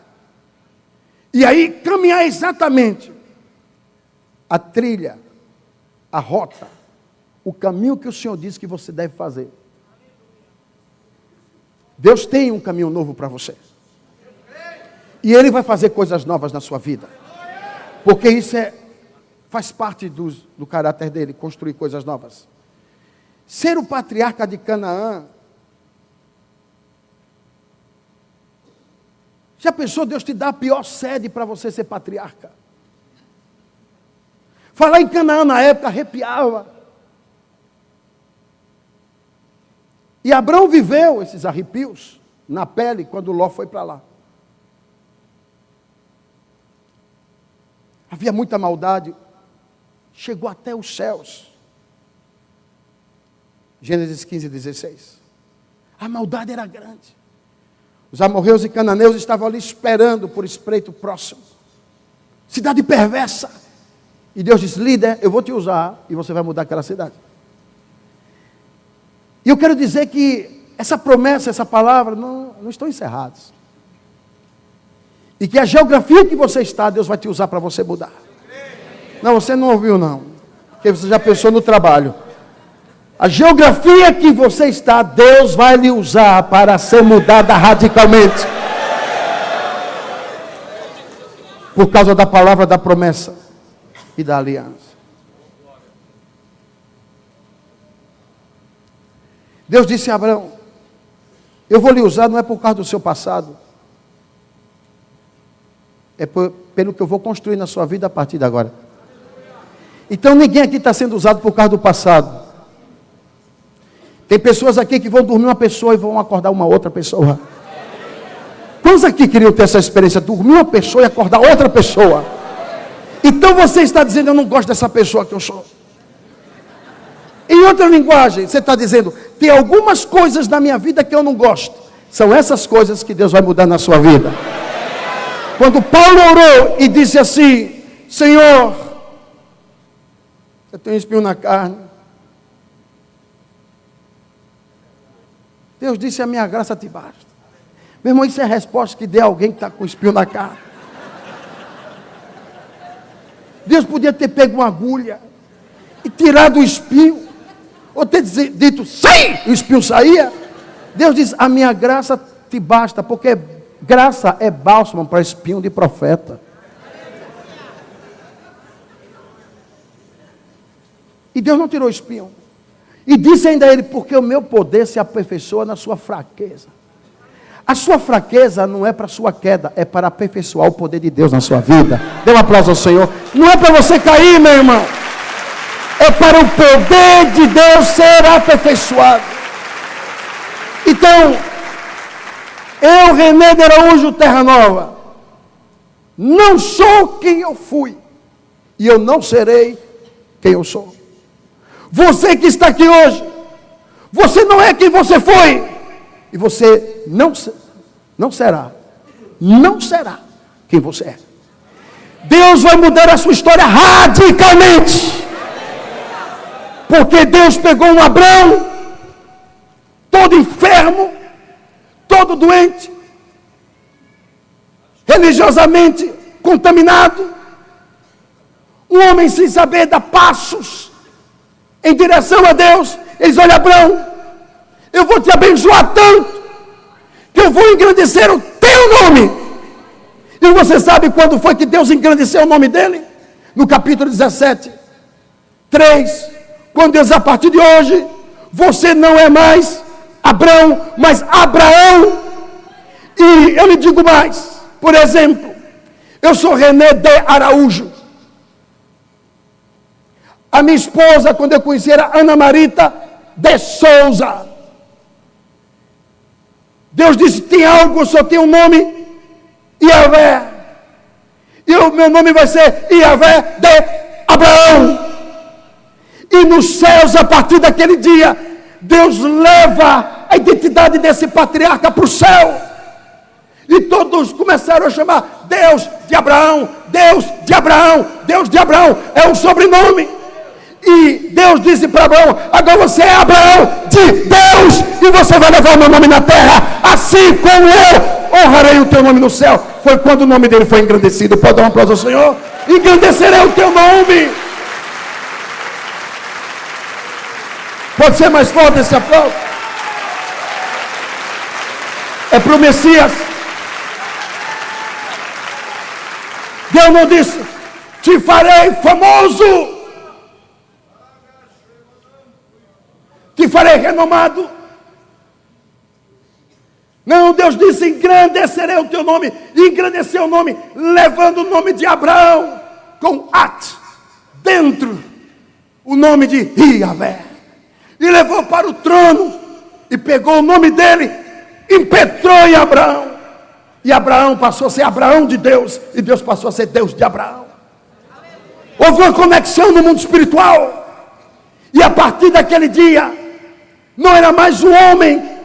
e aí caminhar exatamente a trilha, a rota, o caminho que o Senhor disse que você deve fazer. Deus tem um caminho novo para você, e Ele vai fazer coisas novas na sua vida, porque isso faz parte do caráter dele, construir coisas novas. Ser o patriarca de Canaã. Já pensou, Deus te dá a pior sede para você ser patriarca? Falar em Canaã na época arrepiava. E Abraão viveu esses arrepios na pele quando Ló foi para lá. Havia muita maldade, chegou até os céus. Gênesis 15, 16. A maldade era grande. Os amorreus e cananeus estavam ali esperando por espreito próximo. Cidade perversa. E Deus disse: líder, eu vou te usar e você vai mudar aquela cidade. E eu quero dizer que essa promessa, essa palavra, não estão encerradas. E que a geografia que você está, Deus vai te usar para você mudar. Não, você não ouviu não. Porque você já pensou no trabalho. A geografia que você está, Deus vai lhe usar para ser mudada radicalmente. Por causa da palavra da promessa e da aliança. Deus disse a Abraão: eu vou lhe usar não é por causa do seu passado. É pelo que eu vou construir na sua vida a partir de agora. Então ninguém aqui está sendo usado por causa do passado. Tem pessoas aqui que vão dormir uma pessoa e vão acordar uma outra pessoa. Quantos aqui queriam ter essa experiência? Dormir uma pessoa e acordar outra pessoa. Então você está dizendo: eu não gosto dessa pessoa que eu sou. Em outra linguagem, você está dizendo: tem algumas coisas na minha vida que eu não gosto. São essas coisas que Deus vai mudar na sua vida. Quando Paulo orou e disse assim: Senhor, eu tenho espinho na carne. Deus disse: a minha graça te basta. Meu irmão, isso é a resposta que dê a alguém que está com espinho na carne. Deus podia ter pego uma agulha e tirado o espinho, ou ter dito: sai! E o espinho saía. Deus diz: a minha graça te basta, porque graça é bálsamo para espinho de profeta. E Deus não tirou o espinho. E disse ainda a ele: porque o meu poder se aperfeiçoa na sua fraqueza. A sua fraqueza não é para a sua queda, é para aperfeiçoar o poder de Deus na sua vida. Dê um aplauso ao Senhor. Não é para você cair, meu irmão. É para o poder de Deus ser aperfeiçoado. Então, eu, René de Araújo Terra Nova, não sou quem eu fui. E eu não serei quem eu sou. Você que está aqui hoje, você não é quem você foi. E você não será quem você é. Deus vai mudar a sua história radicalmente. Porque Deus pegou um Abraão, todo enfermo, todo doente, religiosamente contaminado, um homem sem saber dar passos em direção a Deus. Ele diz: olha, Abraão, eu vou te abençoar tanto, que eu vou engrandecer o teu nome. E você sabe quando foi que Deus engrandeceu o nome dele? No capítulo 17, 3, quando Deus: a partir de hoje, você não é mais Abraão, mas Abraão. E eu lhe digo mais, por exemplo, eu sou René de Araújo. A minha esposa, quando eu conheci, era Ana Marita de Souza. Deus disse: tem algo, eu só tenho um nome, Iavé. E o meu nome vai ser Iavé de Abraão. E nos céus, a partir daquele dia, Deus leva a identidade desse patriarca para o céu. E todos começaram a chamar Deus de Abraão, Deus de Abraão, Deus de Abraão. É um sobrenome. E Deus disse para Abraão: agora você é Abraão de Deus, e você vai levar o meu nome na terra, assim como eu honrarei o teu nome no céu. Foi quando o nome dele foi engrandecido. Pode dar um aplauso ao Senhor? Engrandecerei o teu nome. Pode ser mais forte esse aplauso? É para o Messias. Deus não disse: te farei famoso, te farei renomado. Não, Deus disse: engrandecerei o teu nome. E engrandeceu o nome, levando o nome de Abraão com At, dentro o nome de Iavé. E levou para o trono. E pegou o nome dele. Impetrou em Abraão. E Abraão passou a ser Abraão de Deus. E Deus passou a ser Deus de Abraão. Houve uma conexão no mundo espiritual. E a partir daquele dia, não era mais o homem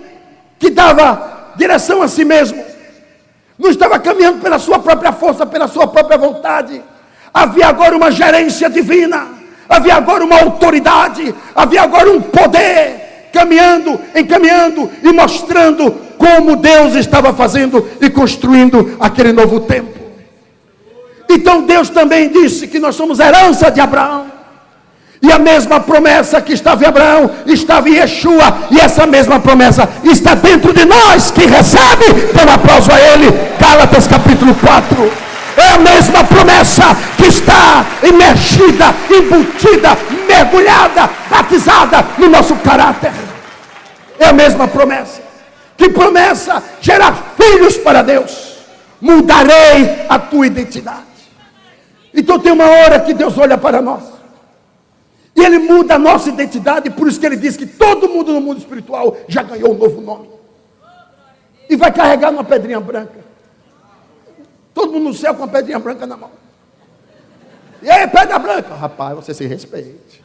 que dava direção a si mesmo. Não estava caminhando pela sua própria força, pela sua própria vontade. Havia agora uma gerência divina. Havia agora uma autoridade. Havia agora um poder. Caminhando, encaminhando e mostrando como Deus estava fazendo e construindo aquele novo tempo. Então Deus também disse que nós somos herança de Abraão. E a mesma promessa que estava em Abraão, estava em Yeshua. E essa mesma promessa está dentro de nós, que recebe, dê um aplauso a ele. Gálatas capítulo 4. É a mesma promessa que está imergida, embutida, mergulhada, batizada no nosso caráter. É a mesma promessa. Que promessa? Gerar filhos para Deus. Mudarei a tua identidade. Então tem uma hora que Deus olha para nós. E Ele muda a nossa identidade. Por isso que Ele diz que todo mundo no mundo espiritual já ganhou um novo nome. E vai carregar uma pedrinha branca. Todo mundo no céu com a pedrinha branca na mão. E aí, pedra branca? Rapaz, você se respeite.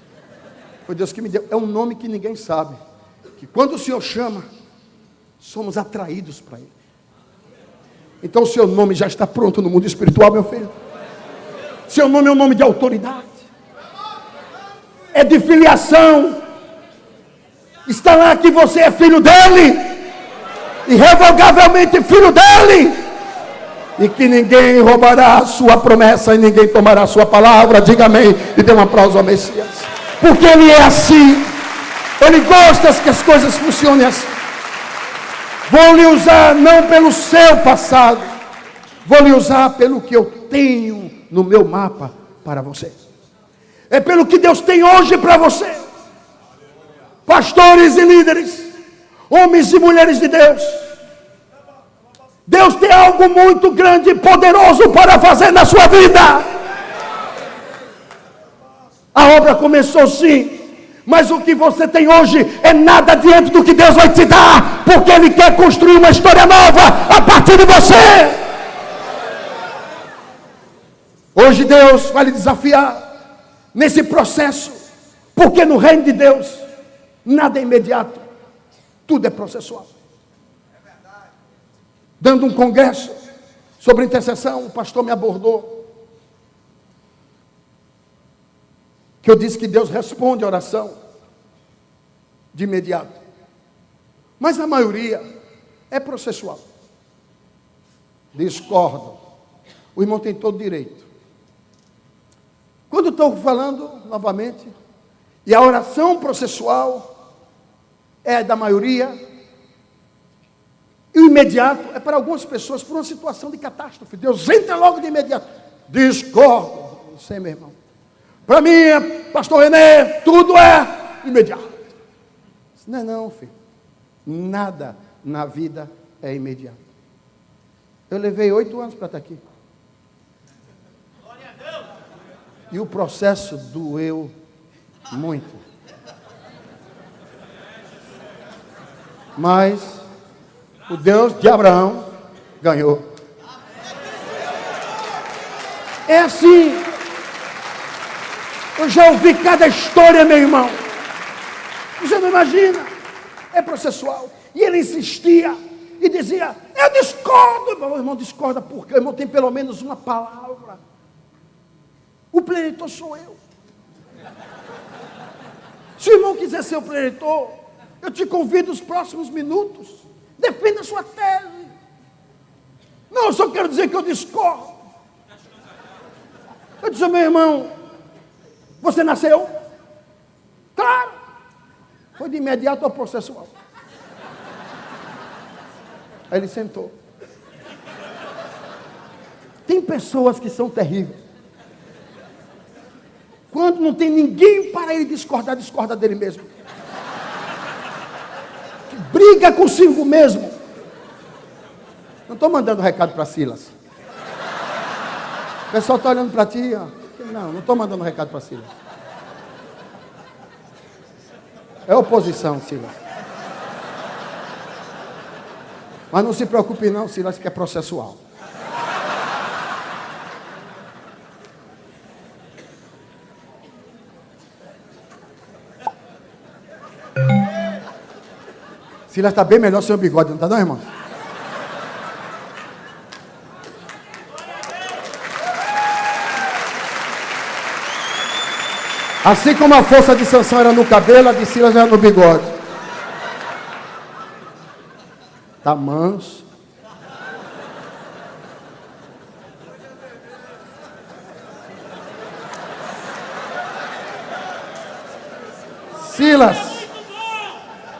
Foi Deus que me deu. É um nome que ninguém sabe. Que quando o Senhor chama, somos atraídos para Ele. Então o seu nome já está pronto no mundo espiritual, meu filho. Seu nome é um nome de autoridade. É de filiação. Está lá que você é filho dele. Irrevogavelmente filho dele. E que ninguém roubará a sua promessa e ninguém tomará a sua palavra. Diga amém e dê um aplauso ao Messias. Porque ele é assim. Ele gosta que as coisas funcionem assim. Vou lhe usar não pelo seu passado. Vou lhe usar pelo que eu tenho no meu mapa para você. É pelo que Deus tem hoje para você. Pastores e líderes, homens e mulheres de Deus. Deus tem algo muito grande e poderoso para fazer na sua vida. A obra começou sim, mas o que você tem hoje é nada diante do que Deus vai te dar, porque Ele quer construir uma história nova a partir de você. Hoje Deus vai lhe desafiar nesse processo, porque no reino de Deus nada é imediato, tudo é processual. Dando um congresso sobre intercessão, o pastor me abordou, que eu disse que Deus responde a oração de imediato, mas a maioria é processual. Discordo. O irmão tem todo direito. Quando estou falando novamente, e a oração processual é da maioria, e o imediato é para algumas pessoas por uma situação de catástrofe. Deus entra logo de imediato. Discordo. Não sei, meu irmão. Para mim, pastor René, tudo é imediato. Não é não, filho. Nada na vida é imediato. Eu levei 8 anos para estar aqui. E o processo doeu muito. Mas o Deus de Abraão ganhou. É assim. Eu já ouvi cada história, meu irmão. Você não imagina. É processual. E ele insistia e dizia, eu discordo. Meu irmão discorda porque o irmão tem pelo menos uma palavra. O preletor sou eu. Se o irmão quiser ser o preletor, eu te convido nos próximos minutos. Defenda a sua tese. Não, eu só quero dizer que eu discordo. Eu disse, meu irmão, você nasceu? Claro. Foi de imediato ao processual. Aí ele sentou. Tem pessoas que são terríveis. Quando não tem ninguém para ele discordar, discorda dele mesmo. Briga consigo mesmo. Não estou mandando recado para Silas. O pessoal está olhando para ti, ó. Não estou mandando recado para Silas. É oposição, Silas. Mas não se preocupe não, Silas, que é processual. Silas está bem melhor sem o bigode, não está não, irmão? Assim como a força de Sansão era no cabelo, a de Silas era no bigode. Tá manso. Silas,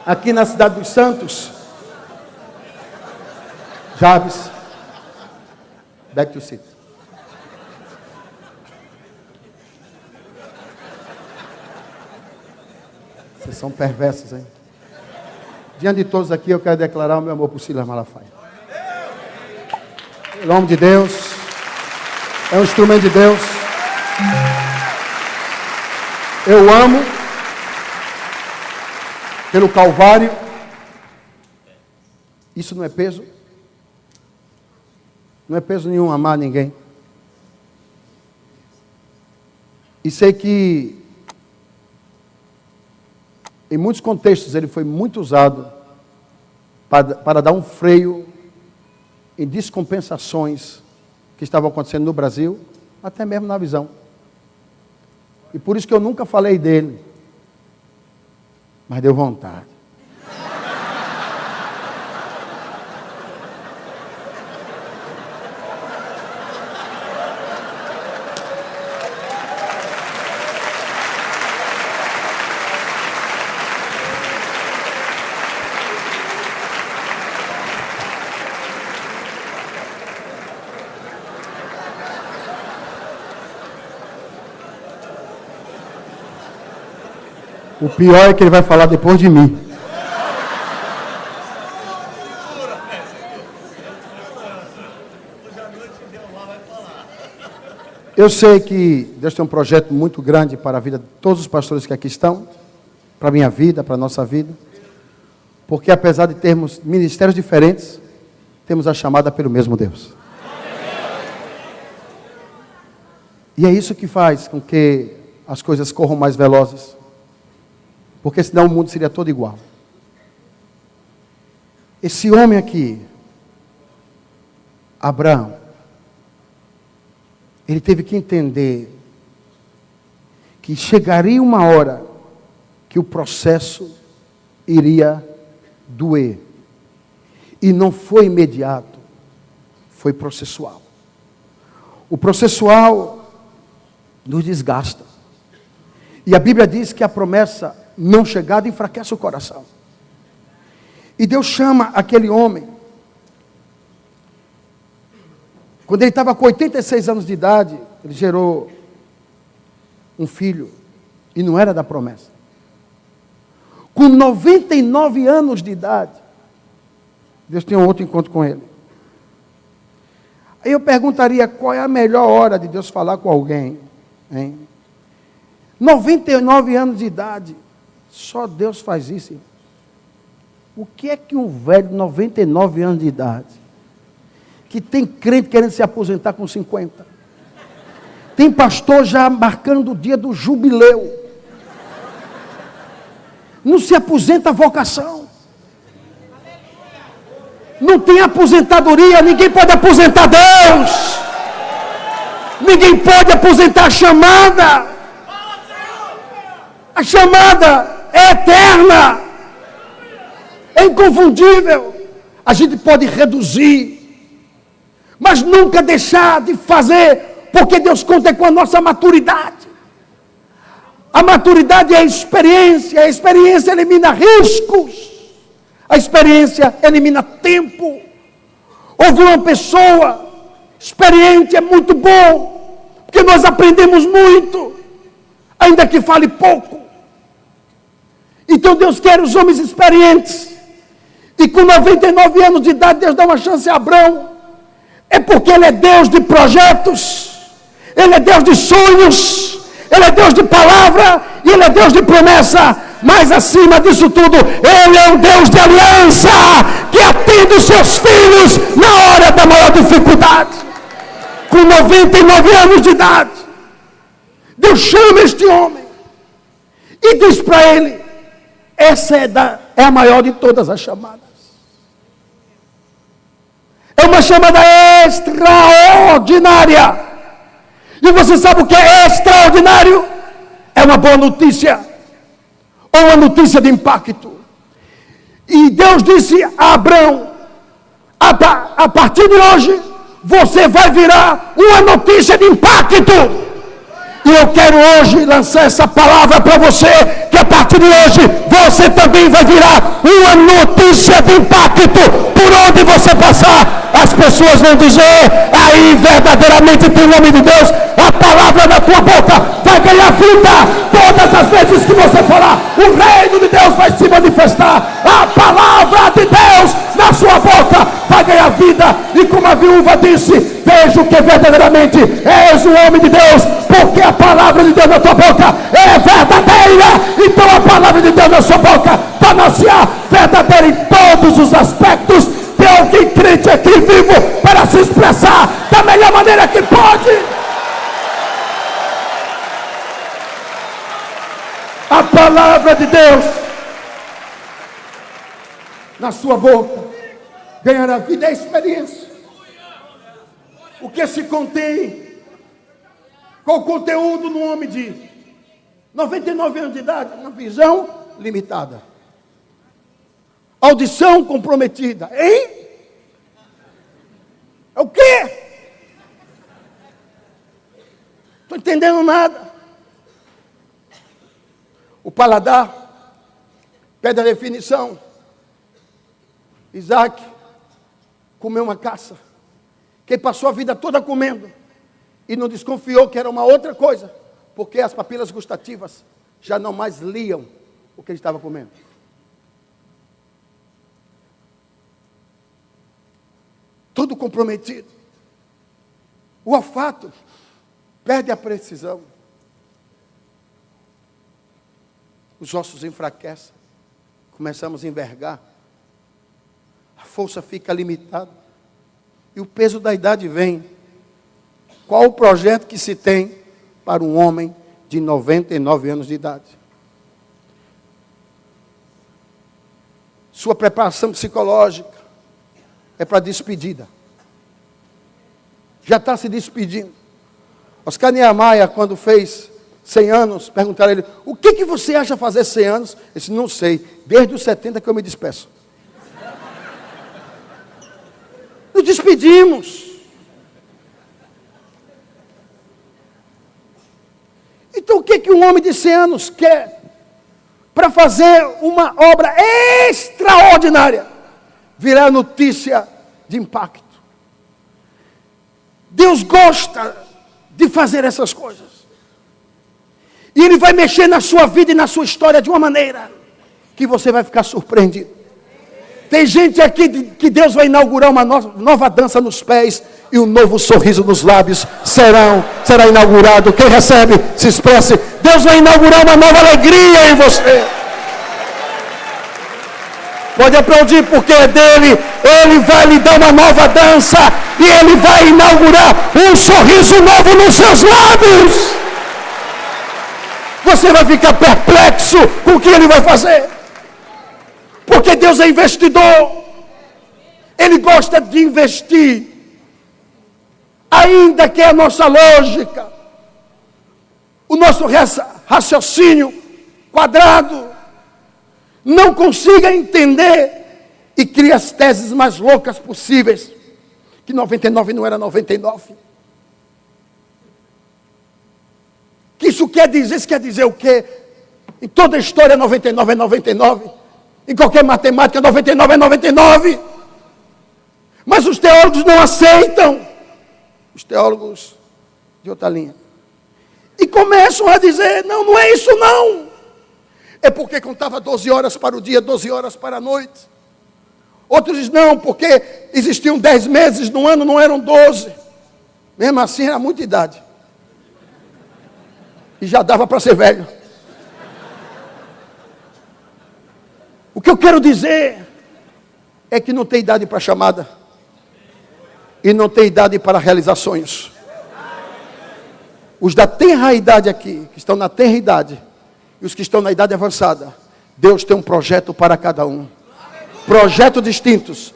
aqui na cidade dos Santos. Jabes, back to seat. Vocês são perversos, hein? Diante de todos aqui, eu quero declarar o meu amor por Silas Malafaia. Em nome de Deus, é um instrumento de Deus. Eu amo pelo Calvário. Isso não é peso. Não é peso nenhum amar ninguém. E sei que em muitos contextos ele foi muito usado para dar um freio em descompensações que estavam acontecendo no Brasil, até mesmo na visão. E por isso que eu nunca falei dele, mas deu vontade. O pior é que ele vai falar depois de mim. Eu sei que Deus tem um projeto muito grande para a vida de todos os pastores que aqui estão, para a minha vida, para a nossa vida, porque apesar de termos ministérios diferentes, temos a chamada pelo mesmo Deus. E é isso que faz com que as coisas corram mais velozes. Porque senão o mundo seria todo igual. Esse homem aqui, Abraão, ele teve que entender que chegaria uma hora que o processo iria doer. E não foi imediato, foi processual. O processual nos desgasta. E a Bíblia diz que a promessa não chegada enfraquece o coração. E Deus chama aquele homem. Quando ele estava com 86 anos de idade, ele gerou um filho. E não era da promessa. Com 99 anos de idade, Deus tem um outro encontro com ele. Aí eu perguntaria, qual é a melhor hora de Deus falar com alguém? Hein? 99 anos de idade. Só Deus faz isso. O que é que um velho de 99 anos de idade, que tem crente querendo se aposentar com 50, tem pastor já marcando o dia do jubileu, não se aposenta a vocação, não tem aposentadoria, ninguém pode aposentar Deus, ninguém pode aposentar a chamada. A chamada é eterna, é inconfundível. A gente pode reduzir, mas nunca deixar de fazer, porque Deus conta com a nossa maturidade. A maturidade é a experiência elimina riscos, a experiência elimina tempo. Ouvir uma pessoa experiente é muito bom, porque nós aprendemos muito, ainda que fale pouco. Então Deus quer os homens experientes. E com 99 anos de idade, Deus dá uma chance a Abraão. É porque Ele é Deus de projetos. Ele é Deus de sonhos, Ele é Deus de palavra e Ele é Deus de promessa. Mas acima disso tudo, Ele é um Deus de aliança, que atende os seus filhos na hora da maior dificuldade. Com 99 anos de idade, Deus chama este homem e diz para ele: essa é a maior de todas as chamadas. É uma chamada extraordinária. E você sabe o que é extraordinário? É uma boa notícia, ou uma notícia de impacto. E Deus disse a Abraão: a partir de hoje, você vai virar uma notícia de impacto. E eu quero hoje lançar essa palavra para você, que a partir de hoje, você também vai virar uma notícia de impacto. Por onde você passar, as pessoas vão dizer: aí verdadeiramente tem o nome de Deus. A palavra da tua boca vai ganhar vida. Todas as vezes que você falar, o reino de Deus vai se manifestar. A palavra de Deus na sua boca vai ganhar vida. E como a viúva disse: vejo que verdadeiramente és o homem de Deus, porque a palavra de Deus na tua boca é verdadeira. Então a palavra de Deus na sua boca torna-se verdadeira em todos os aspectos. Tem alguém crente aqui vivo para se expressar da melhor maneira que pode. A palavra de Deus na sua boca ganhará vida e experiência. O que se contém? Qual o conteúdo no homem de 99 anos de idade? Uma visão limitada, audição comprometida. Hein? É o quê? Estou entendendo nada. O paladar pede a definição. Isaac comeu uma caça, que passou a vida toda comendo, e não desconfiou que era uma outra coisa, porque as papilas gustativas já não mais liam o que ele estava comendo. Todo comprometido. O olfato perde a precisão. Os ossos enfraquecem, começamos a envergar, a força fica limitada, e o peso da idade vem. Qual o projeto que se tem para um homem de 99 anos de idade? Sua preparação psicológica é para despedida. Já está se despedindo. Oscar Niemeyer, quando fez 100 anos, perguntaram a ele: o que você acha fazer 100 anos? Ele disse: não sei, desde os 70 que eu me despeço. Nos despedimos. Então o que um homem de 100 anos quer para fazer uma obra extraordinária? Virar notícia de impacto. Deus gosta de fazer essas coisas. E Ele vai mexer na sua vida e na sua história de uma maneira que você vai ficar surpreendido. Tem gente aqui que Deus vai inaugurar uma nova dança nos pés e um novo sorriso nos lábios será inaugurado. Quem recebe, se expresse. Deus vai inaugurar uma nova alegria em você. Pode aplaudir, porque é dele. Ele vai lhe dar uma nova dança e Ele vai inaugurar um sorriso novo nos seus lábios. Você vai ficar perplexo com o que Ele vai fazer. Porque Deus é investidor. Ele gosta de investir. Ainda que a nossa lógica, o nosso raciocínio quadrado, não consiga entender e cria as teses mais loucas possíveis. Que 99 não era 99. Que isso quer dizer o quê? Em toda a história 99 é 99. Em qualquer matemática 99 é 99. Mas os teólogos não aceitam. Os teólogos de outra linha. E começam a dizer: não é isso não. É porque contava 12 horas para o dia, 12 horas para a noite. Outros dizem: não, porque existiam 10 meses no ano, não eram 12. Mesmo assim era muita idade. E já dava para ser velho. O que eu quero dizer é que não tem idade para chamada. E não tem idade para realizar sonhos. Os da tenra idade aqui, que estão na tenra idade, e os que estão na idade avançada, Deus tem um projeto para cada um. Projetos distintos,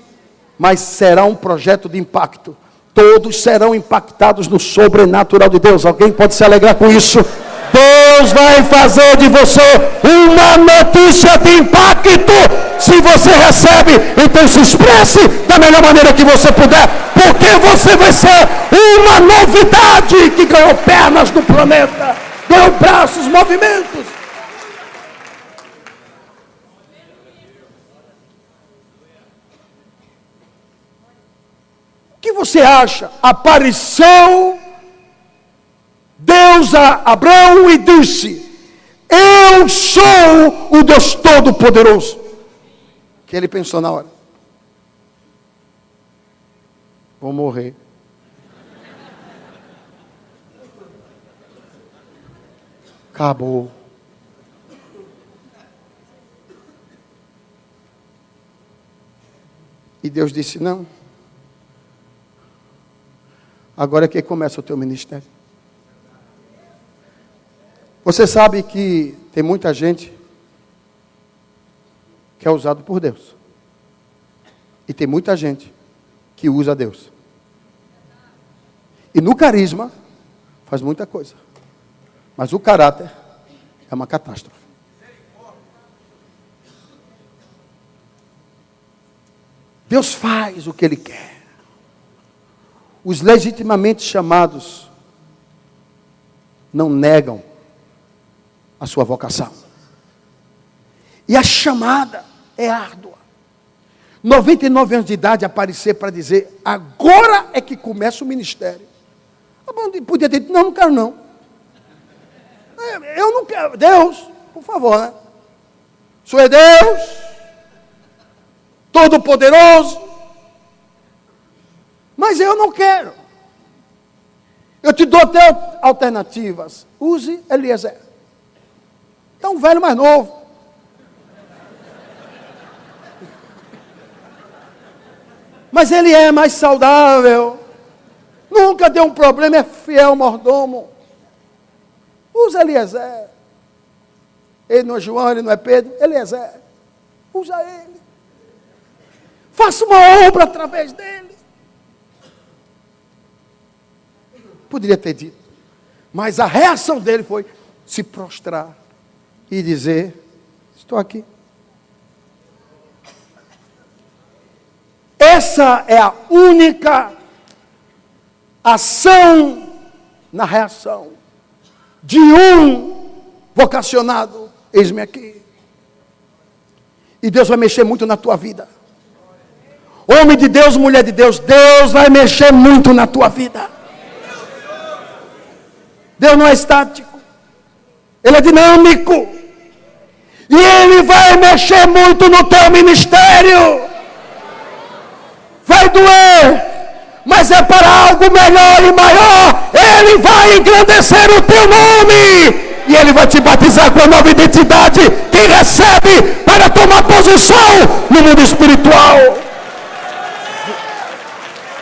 mas será um projeto de impacto. Todos serão impactados no sobrenatural de Deus. Alguém pode se alegrar com isso? Deus vai fazer de você uma notícia de impacto. Se você recebe, então se expresse da melhor maneira que você puder, porque você vai ser uma novidade que ganhou pernas no planeta, ganhou braços, movimentos. O que você acha? Apareceu Deus a Abraão e disse: eu sou o Deus Todo-Poderoso. Que ele pensou na hora: vou morrer. Acabou. E Deus disse: não. Agora é que começa o teu ministério. Você sabe que tem muita gente que é usado por Deus. E tem muita gente que usa Deus. E no carisma faz muita coisa. Mas o caráter é uma catástrofe. Deus faz o que Ele quer. Os legitimamente chamados não negam a sua vocação. E a chamada é árdua. 99 anos de idade aparecer para dizer: agora é que começa o ministério. Podia ter dito: não, não quero não. Eu não quero. Deus, por favor, né? O Senhor é Deus, Todo-Poderoso, mas eu não quero. Eu te dou até alternativas. Use Eliezer. Então, um velho mais novo. Mas ele é mais saudável. Nunca deu um problema, é fiel mordomo. Usa Eliezer. Ele não é João, ele não é Pedro. Eliezer. Usa ele. Faça uma obra através dele. Poderia ter dito. Mas a reação dele foi se prostrar e dizer: estou aqui. Essa é a única ação na reação de um vocacionado. Eis-me aqui. E Deus vai mexer muito na tua vida. Homem de Deus, mulher de Deus, Deus vai mexer muito na tua vida. Deus não é estático. Ele é dinâmico. E Ele vai mexer muito no teu ministério. Vai doer, mas é para algo melhor e maior. Ele vai engrandecer o teu nome. E Ele vai te batizar com a nova identidade que recebe para tomar posição no mundo espiritual.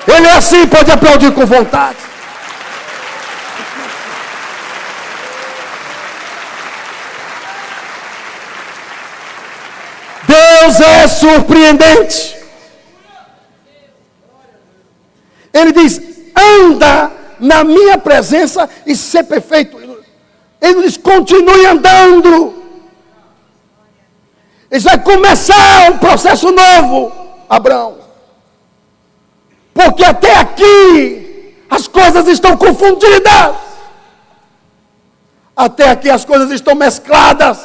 Ele é assim, pode aplaudir com vontade. Deus é surpreendente. Ele diz: anda na minha presença e ser perfeito. Ele diz: continue andando. Ele vai começar um processo novo, Abraão. Porque até aqui as coisas estão confundidas. Até aqui as coisas estão mescladas.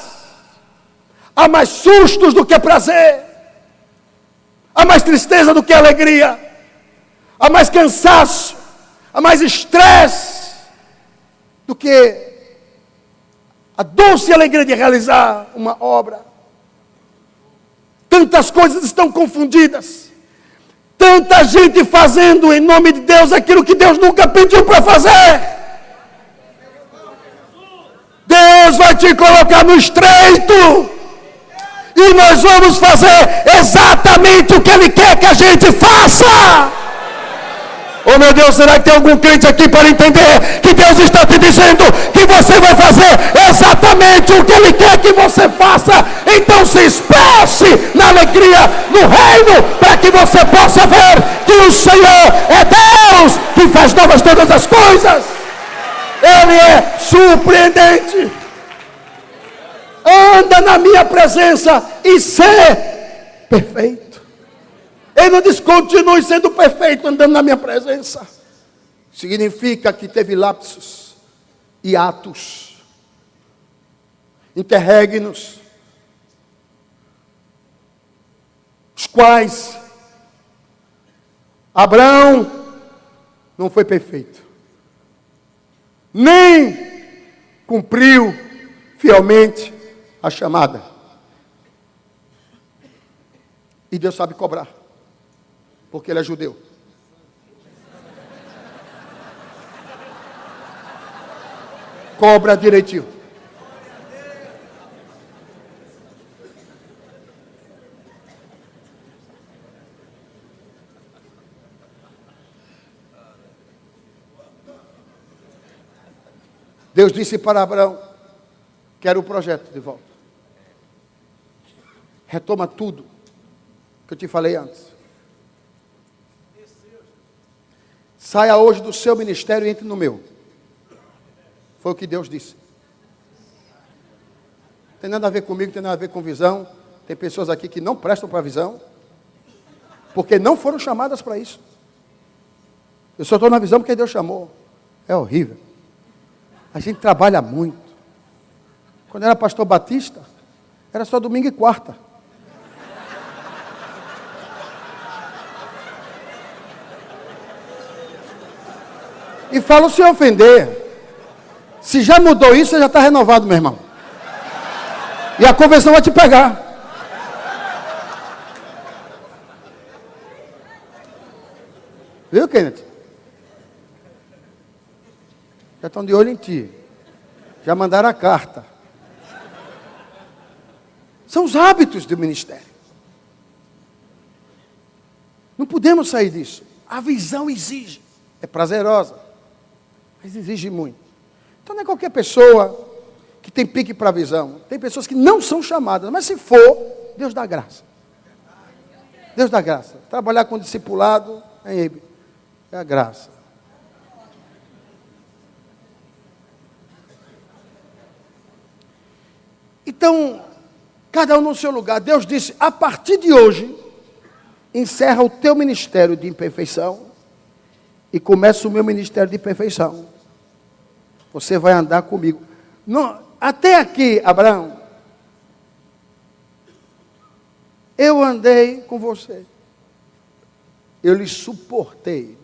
Há mais sustos do que prazer. Há mais tristeza do que alegria. Há mais cansaço. Há mais estresse do que a doce alegria de realizar uma obra. Tantas coisas estão confundidas. Tanta gente fazendo em nome de Deus aquilo que Deus nunca pediu para fazer. Deus vai te colocar no estreito. E nós vamos fazer exatamente o que Ele quer que a gente faça. Oh meu Deus, será que tem algum crente aqui para entender que Deus está te dizendo que você vai fazer exatamente o que Ele quer que você faça? Então se expresse na alegria, no reino, para que você possa ver que o Senhor é Deus, que faz novas todas as coisas. Ele é surpreendente. Anda na minha presença e ser perfeito. Ele não diz, continue sendo perfeito andando na minha presença. Significa que teve lapsos, hiatos, interregnos, os quais Abraão não foi perfeito, nem cumpriu fielmente a chamada. E Deus sabe cobrar, porque Ele é judeu. Cobra direitinho. Deus disse para Abraão: quero o projeto de volta. Retoma tudo que eu te falei antes. Saia hoje do seu ministério e entre no meu. Foi o que Deus disse. Não tem nada a ver comigo, não tem nada a ver com visão. Tem pessoas aqui que não prestam para visão, porque não foram chamadas para isso. Eu só estou na visão porque Deus chamou. É horrível. A gente trabalha muito. Quando eu era pastor batista, era só domingo e quarta. E falo se ofender. Se já mudou isso, você já está renovado, meu irmão. E a convenção vai te pegar. Viu, Kenneth? Já estão de olho em ti. Já mandaram a carta. São os hábitos do ministério. Não podemos sair disso. A visão exige. É prazerosa, mas exige muito. Então não é qualquer pessoa que tem pique para a visão. Tem pessoas que não são chamadas, mas se for, Deus dá graça. Deus dá graça. Trabalhar com discipulado é a graça. Então, cada um no seu lugar. Deus disse, a partir de hoje, encerra o teu ministério de imperfeição e começa o meu ministério de perfeição. Você vai andar comigo. Não, até aqui, Abraão, eu andei com você. Eu lhe suportei.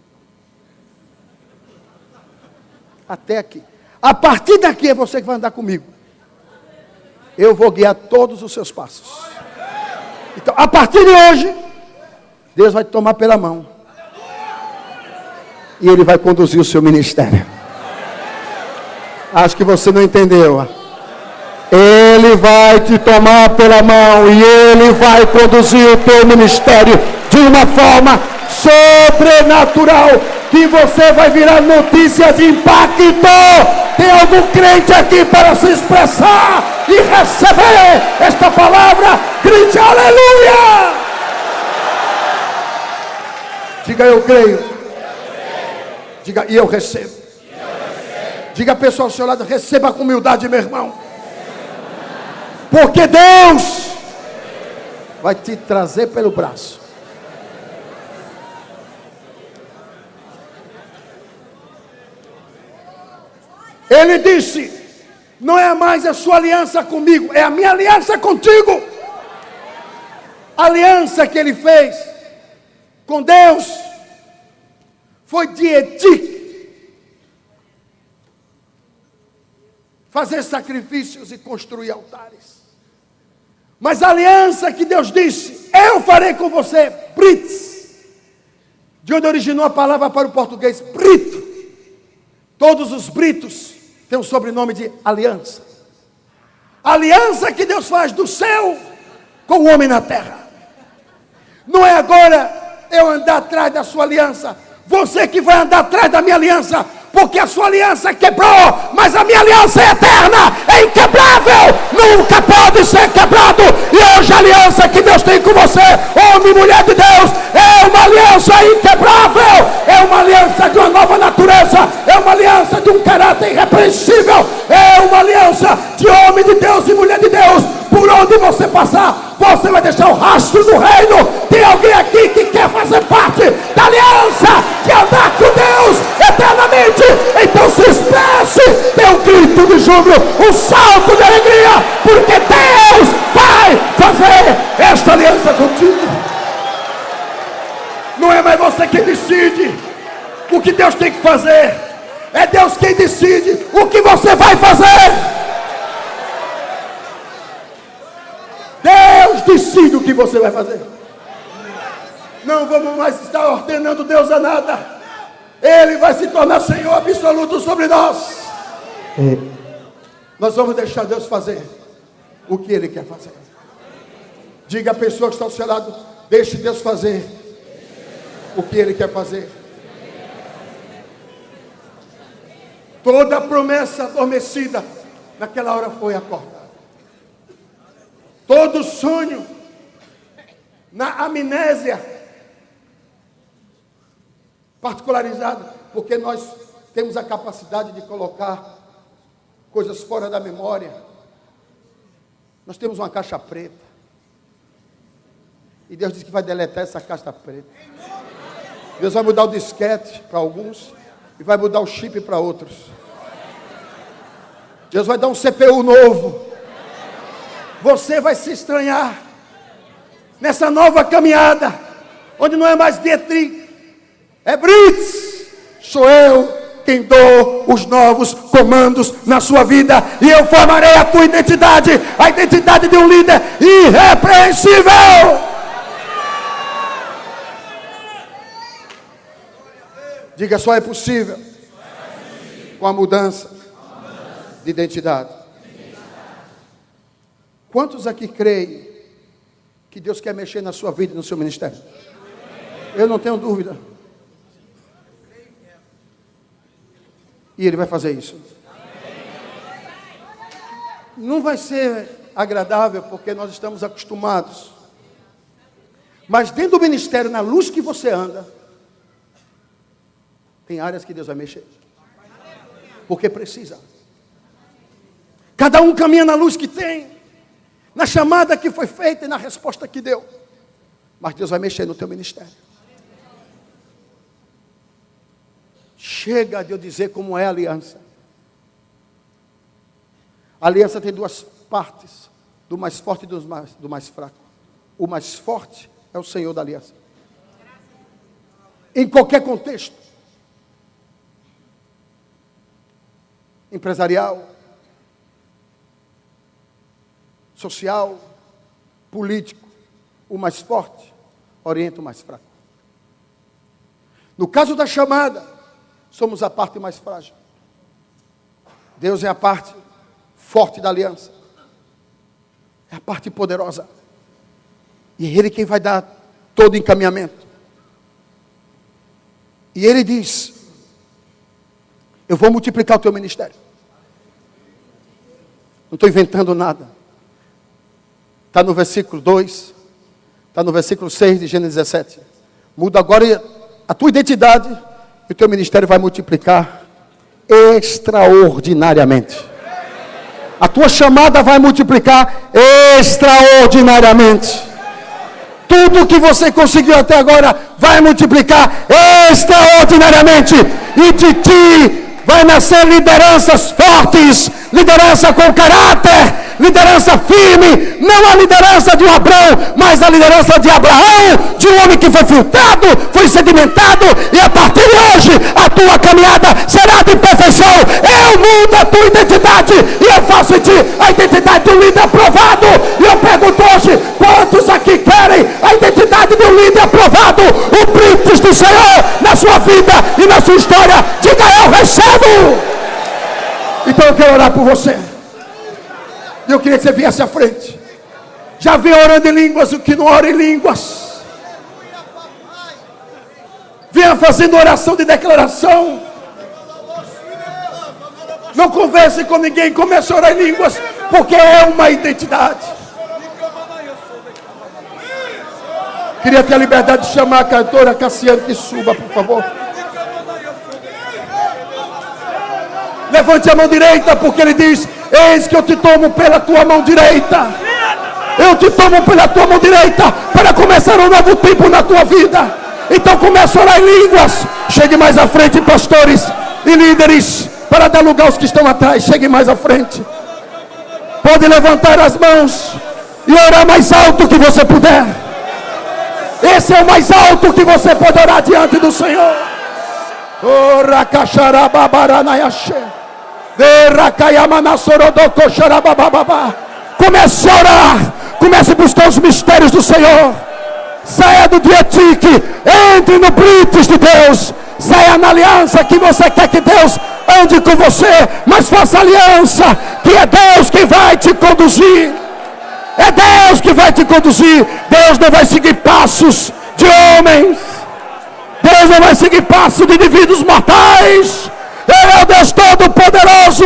Até aqui. A partir daqui é você que vai andar comigo. Eu vou guiar todos os seus passos. Então, a partir de hoje, Deus vai te tomar pela mão. E Ele vai conduzir o seu ministério. Acho que você não entendeu. Ele vai te tomar pela mão e Ele vai conduzir o teu ministério de uma forma sobrenatural, que você vai virar notícia de impacto. Tem algum crente aqui para se expressar e receber esta palavra? Grite aleluia! Diga eu creio. Diga e eu recebo. Diga a pessoa ao seu lado, receba com humildade, meu irmão. Porque Deus vai te trazer pelo braço. Ele disse, não é mais a sua aliança comigo, é a minha aliança contigo. A aliança que ele fez com Deus foi de Edic. Fazer sacrifícios e construir altares. Mas a aliança que Deus disse, eu farei com você, Brits. De onde originou a palavra para o português, Brito. Todos os britos têm o sobrenome de aliança. A aliança que Deus faz do céu com o homem na terra. Não é agora eu andar atrás da sua aliança. Você que vai andar atrás da minha aliança. Porque a sua aliança quebrou, mas a minha aliança é eterna, é inquebrável, nunca pode ser quebrado. E hoje a aliança que Deus tem com você, homem e mulher de Deus, é uma aliança inquebrável, é uma aliança de uma nova natureza, é uma aliança de um caráter irrepreensível, é uma aliança de homem de Deus e mulher de Deus. Por onde você passar, você vai deixar o rastro do reino. Tem alguém aqui que quer fazer parte da aliança de andar com Deus eternamente? Então se expresse, dê um grito de júbilo, um salto de alegria, porque Deus vai fazer esta aliança contigo. Não é mais você quem decide o que Deus tem que fazer, é Deus quem decide o que você vai fazer. Deus decide o que você vai fazer. Não vamos mais estar ordenando Deus a nada. Ele vai se tornar Senhor absoluto sobre nós. Nós vamos deixar Deus fazer o que Ele quer fazer. Diga à pessoa que está ao seu lado: deixe Deus fazer o que Ele quer fazer. Toda promessa adormecida naquela hora foi acordada. Todo sonho na amnésia particularizada, porque nós temos a capacidade de colocar coisas fora da memória. Nós temos uma caixa preta, e Deus diz que vai deletar essa caixa preta. Deus vai mudar o disquete para alguns e vai mudar o chip para outros. Deus vai dar um CPU novo. Você vai se estranhar nessa nova caminhada, onde não é mais Dietrich, é Brits. Sou eu quem dou os novos comandos na sua vida, e eu formarei a tua identidade, a identidade de um líder irrepreensível. Diga: só é possível com a mudança de identidade. Quantos aqui creem que Deus quer mexer na sua vida e no seu ministério? Eu não tenho dúvida. E Ele vai fazer isso. Não vai ser agradável, porque nós estamos acostumados. Mas dentro do ministério, na luz que você anda, tem áreas que Deus vai mexer. Porque precisa. Cada um caminha na luz que tem, na chamada que foi feita e na resposta que deu. Mas Deus vai mexer no teu ministério. Chega de eu dizer como é a aliança. A aliança tem duas partes: do mais forte e do mais fraco. O mais forte é o Senhor da aliança. Em qualquer contexto. Empresarial, social, político, o mais forte orienta o mais fraco. No caso da chamada, somos a parte mais frágil. Deus é a parte forte da aliança, é a parte poderosa, e é Ele quem vai dar todo o encaminhamento. E Ele diz: eu vou multiplicar o teu ministério. Não estou inventando nada. Está no versículo 2, está no versículo 6 de Gênesis 17. Muda agora a tua identidade, e o teu ministério vai multiplicar extraordinariamente. A tua chamada vai multiplicar extraordinariamente. Tudo que você conseguiu até agora vai multiplicar extraordinariamente. E de ti vai nascer lideranças fortes, liderança com caráter, liderança firme, não a liderança de um Abrão, mas a liderança de Abraão, de um homem que foi filtrado, foi sedimentado, e a partir de hoje a tua caminhada será de perfeição. Eu mudo a tua identidade e eu faço em ti a identidade de um líder aprovado. E eu pergunto hoje: quantos aqui querem a identidade de um líder aprovado? O Brits do Senhor na sua vida e na sua história. Diga: eu recebo. Então eu quero orar por você. E eu queria que você viesse à frente. Já vem orando em línguas o que não ora em línguas. Venha fazendo oração de declaração. Não converse com ninguém, comece a orar em línguas, porque é uma identidade. Queria ter a liberdade de chamar a cantora Cassiane que suba, por favor. Levante a mão direita, porque ele diz: eis que eu te tomo pela tua mão direita. Eu te tomo pela tua mão direita para começar um novo tempo na tua vida. Então comece a orar em línguas. Chegue mais à frente, pastores e líderes, para dar lugar aos que estão atrás. Chegue mais à frente. Pode levantar as mãos e orar mais alto que você puder. Esse é o mais alto que você pode orar diante do Senhor. Ora cacharababaranayashe. Comece a orar. Comece a buscar os mistérios do Senhor. Saia do dietique. Entre no Brites de Deus. Saia na aliança que você quer que Deus ande com você. Mas faça aliança, que é Deus que vai te conduzir. É Deus que vai te conduzir. Deus não vai seguir passos de homens. Deus não vai seguir passos de indivíduos mortais. Ele é o Deus Todo-Poderoso.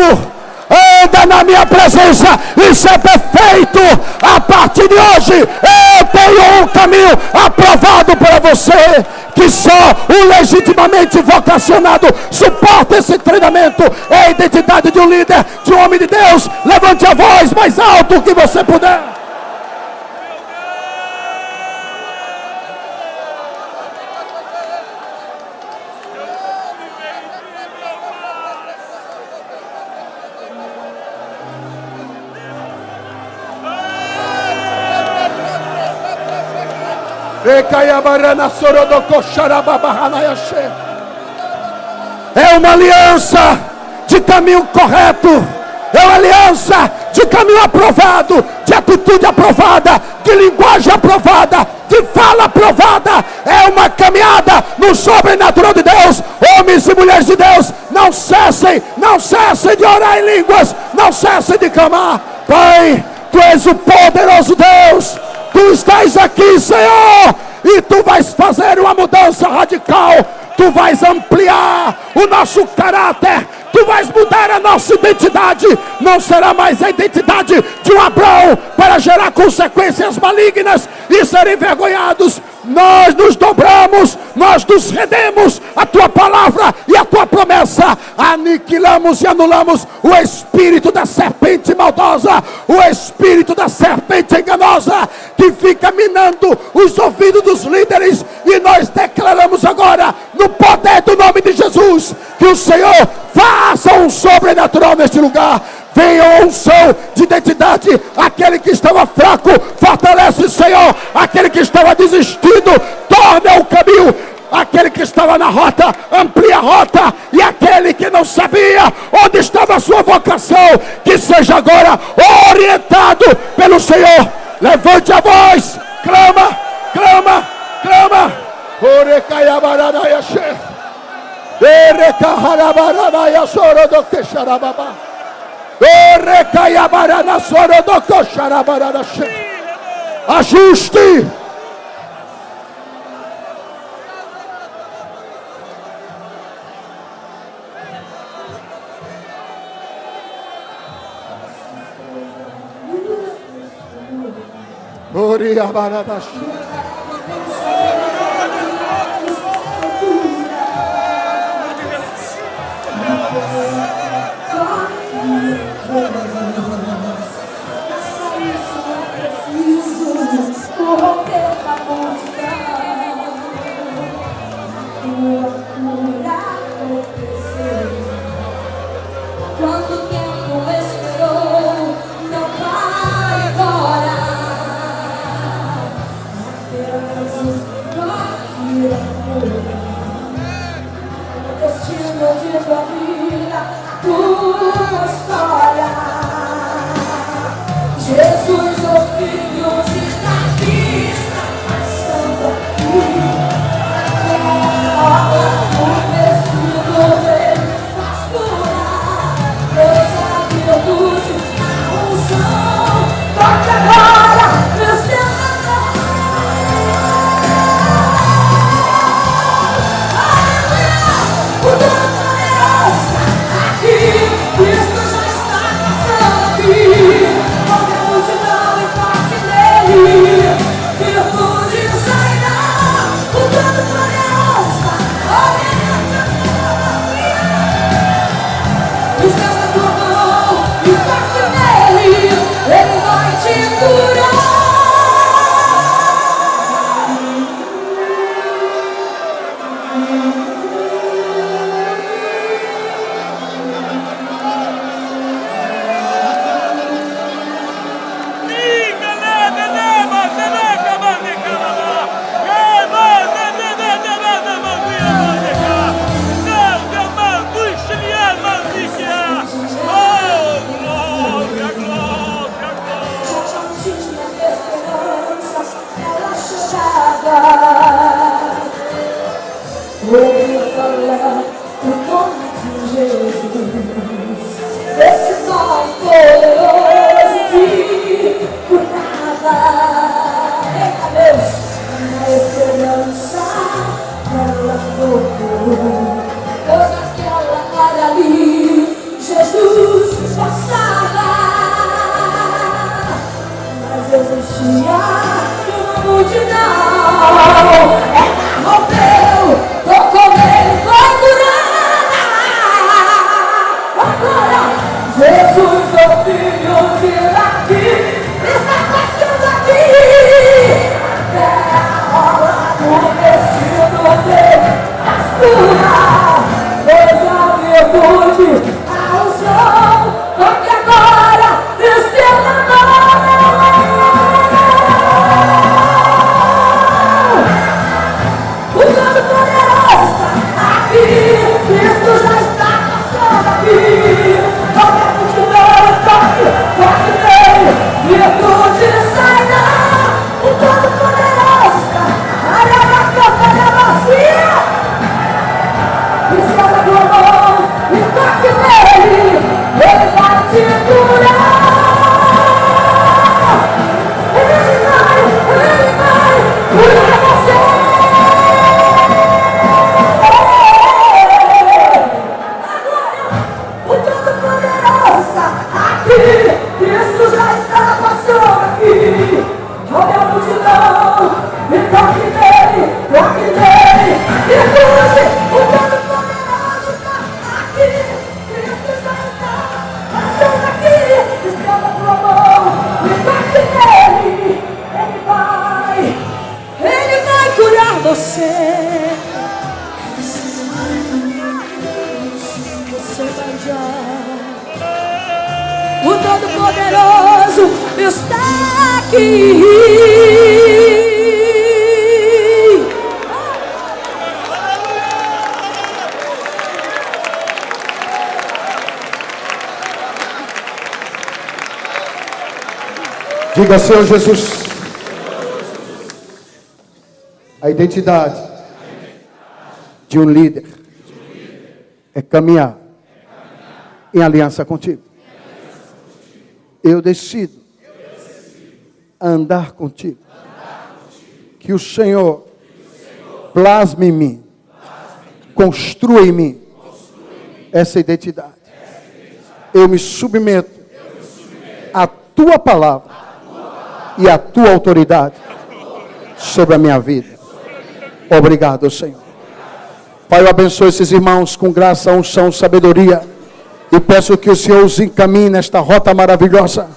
Anda na minha presença. Isso é perfeito. A partir de hoje eu tenho um caminho aprovado para você. Que só o legitimamente vocacionado suporta esse treinamento. É a identidade de um líder, de um homem de Deus. Levante a voz mais alto que você puder. É uma aliança de caminho correto. É uma aliança de caminho aprovado, de atitude aprovada, de linguagem aprovada, de fala aprovada. É uma caminhada no sobrenatural de Deus. Homens e mulheres de Deus, não cessem de orar em línguas, não cessem de clamar. Pai, Tu és o poderoso Deus. Tu estás aqui, Senhor, e Tu vais fazer uma mudança radical. Tu vais ampliar o nosso caráter. Tu vais mudar a nossa identidade. Não será mais a identidade de um Abrão para gerar consequências malignas e serem envergonhados. Nós nos dobramos, nós nos rendemos à Tua palavra e à Tua promessa. Aniquilamos e anulamos o espírito da serpente maldosa, o espírito da serpente enganosa que fica minando os ouvidos dos líderes. E nós declaramos agora, no poder do nome de Jesus, que o Senhor faça um sobrenatural neste lugar. Venha a unção de identidade. Aquele que estava fraco, fortalece, Senhor. Aquele que estava desistindo, torna o caminho. Aquele que estava na rota, amplia a rota. E aquele que não sabia onde estava a sua vocação, que seja agora orientado pelo Senhor. Levante a voz, clama, clama, clama. Ajuste. Quanto tempo esperou, não vai agora. Apenas toque o destino de tua vida, a tua história. Jesus, o filho de Davi, estando aqui. O vestido dele faz curar. Deus, a virtude, a unção. Estenda a tua mão e toque nele. Ele vai te curar. Ele vai curar você. O Todo-Poderoso está aqui. Cristo já está passando aqui. Olha a multidão e toque nele. E cure. O Todo-Poderoso está aqui. Cristo já está passando aqui. Estenda a tua mão e toque nele. Ele vai curar você. Você vai já. O Todo-Poderoso está aqui. Diga, Senhor Jesus, a identidade de um líder é caminhar em aliança contigo. Eu decido andar contigo. Que o Senhor plasme em mim, construa em mim essa identidade. Eu me submeto à tua palavra e à tua autoridade sobre a minha vida. Obrigado, Senhor. Pai, eu abençoo esses irmãos com graça, unção, sabedoria. E peço que o Senhor os encaminhe nesta rota maravilhosa.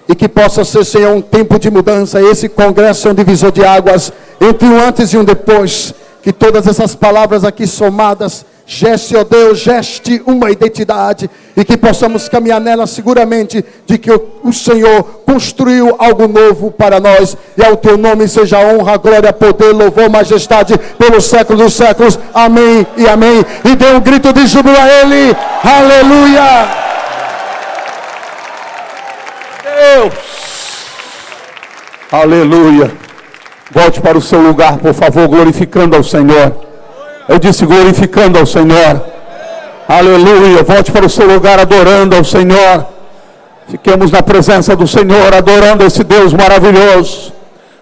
E que possa ser, Senhor, um tempo de mudança. Esse congresso é um divisor de águas entre um antes e um depois. Que todas essas palavras aqui somadas geste, ó Deus, geste uma identidade. E que possamos caminhar nela seguramente. De que o Senhor construiu algo novo para nós. E ao teu nome seja honra, glória, poder, louvor, majestade pelos séculos dos séculos. Amém e amém. E dê um grito de júbilo a Ele. Aleluia. Deus. Aleluia. Volte para o seu lugar, por favor, glorificando ao Senhor. Eu disse glorificando ao Senhor. Aleluia. Volte para o seu lugar adorando ao Senhor. Fiquemos na presença do Senhor, adorando esse Deus maravilhoso.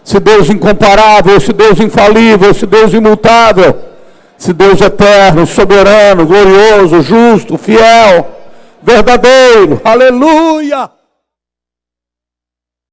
Esse Deus incomparável, esse Deus infalível, esse Deus imutável. Esse Deus eterno, soberano, glorioso, justo, fiel, verdadeiro. Aleluia.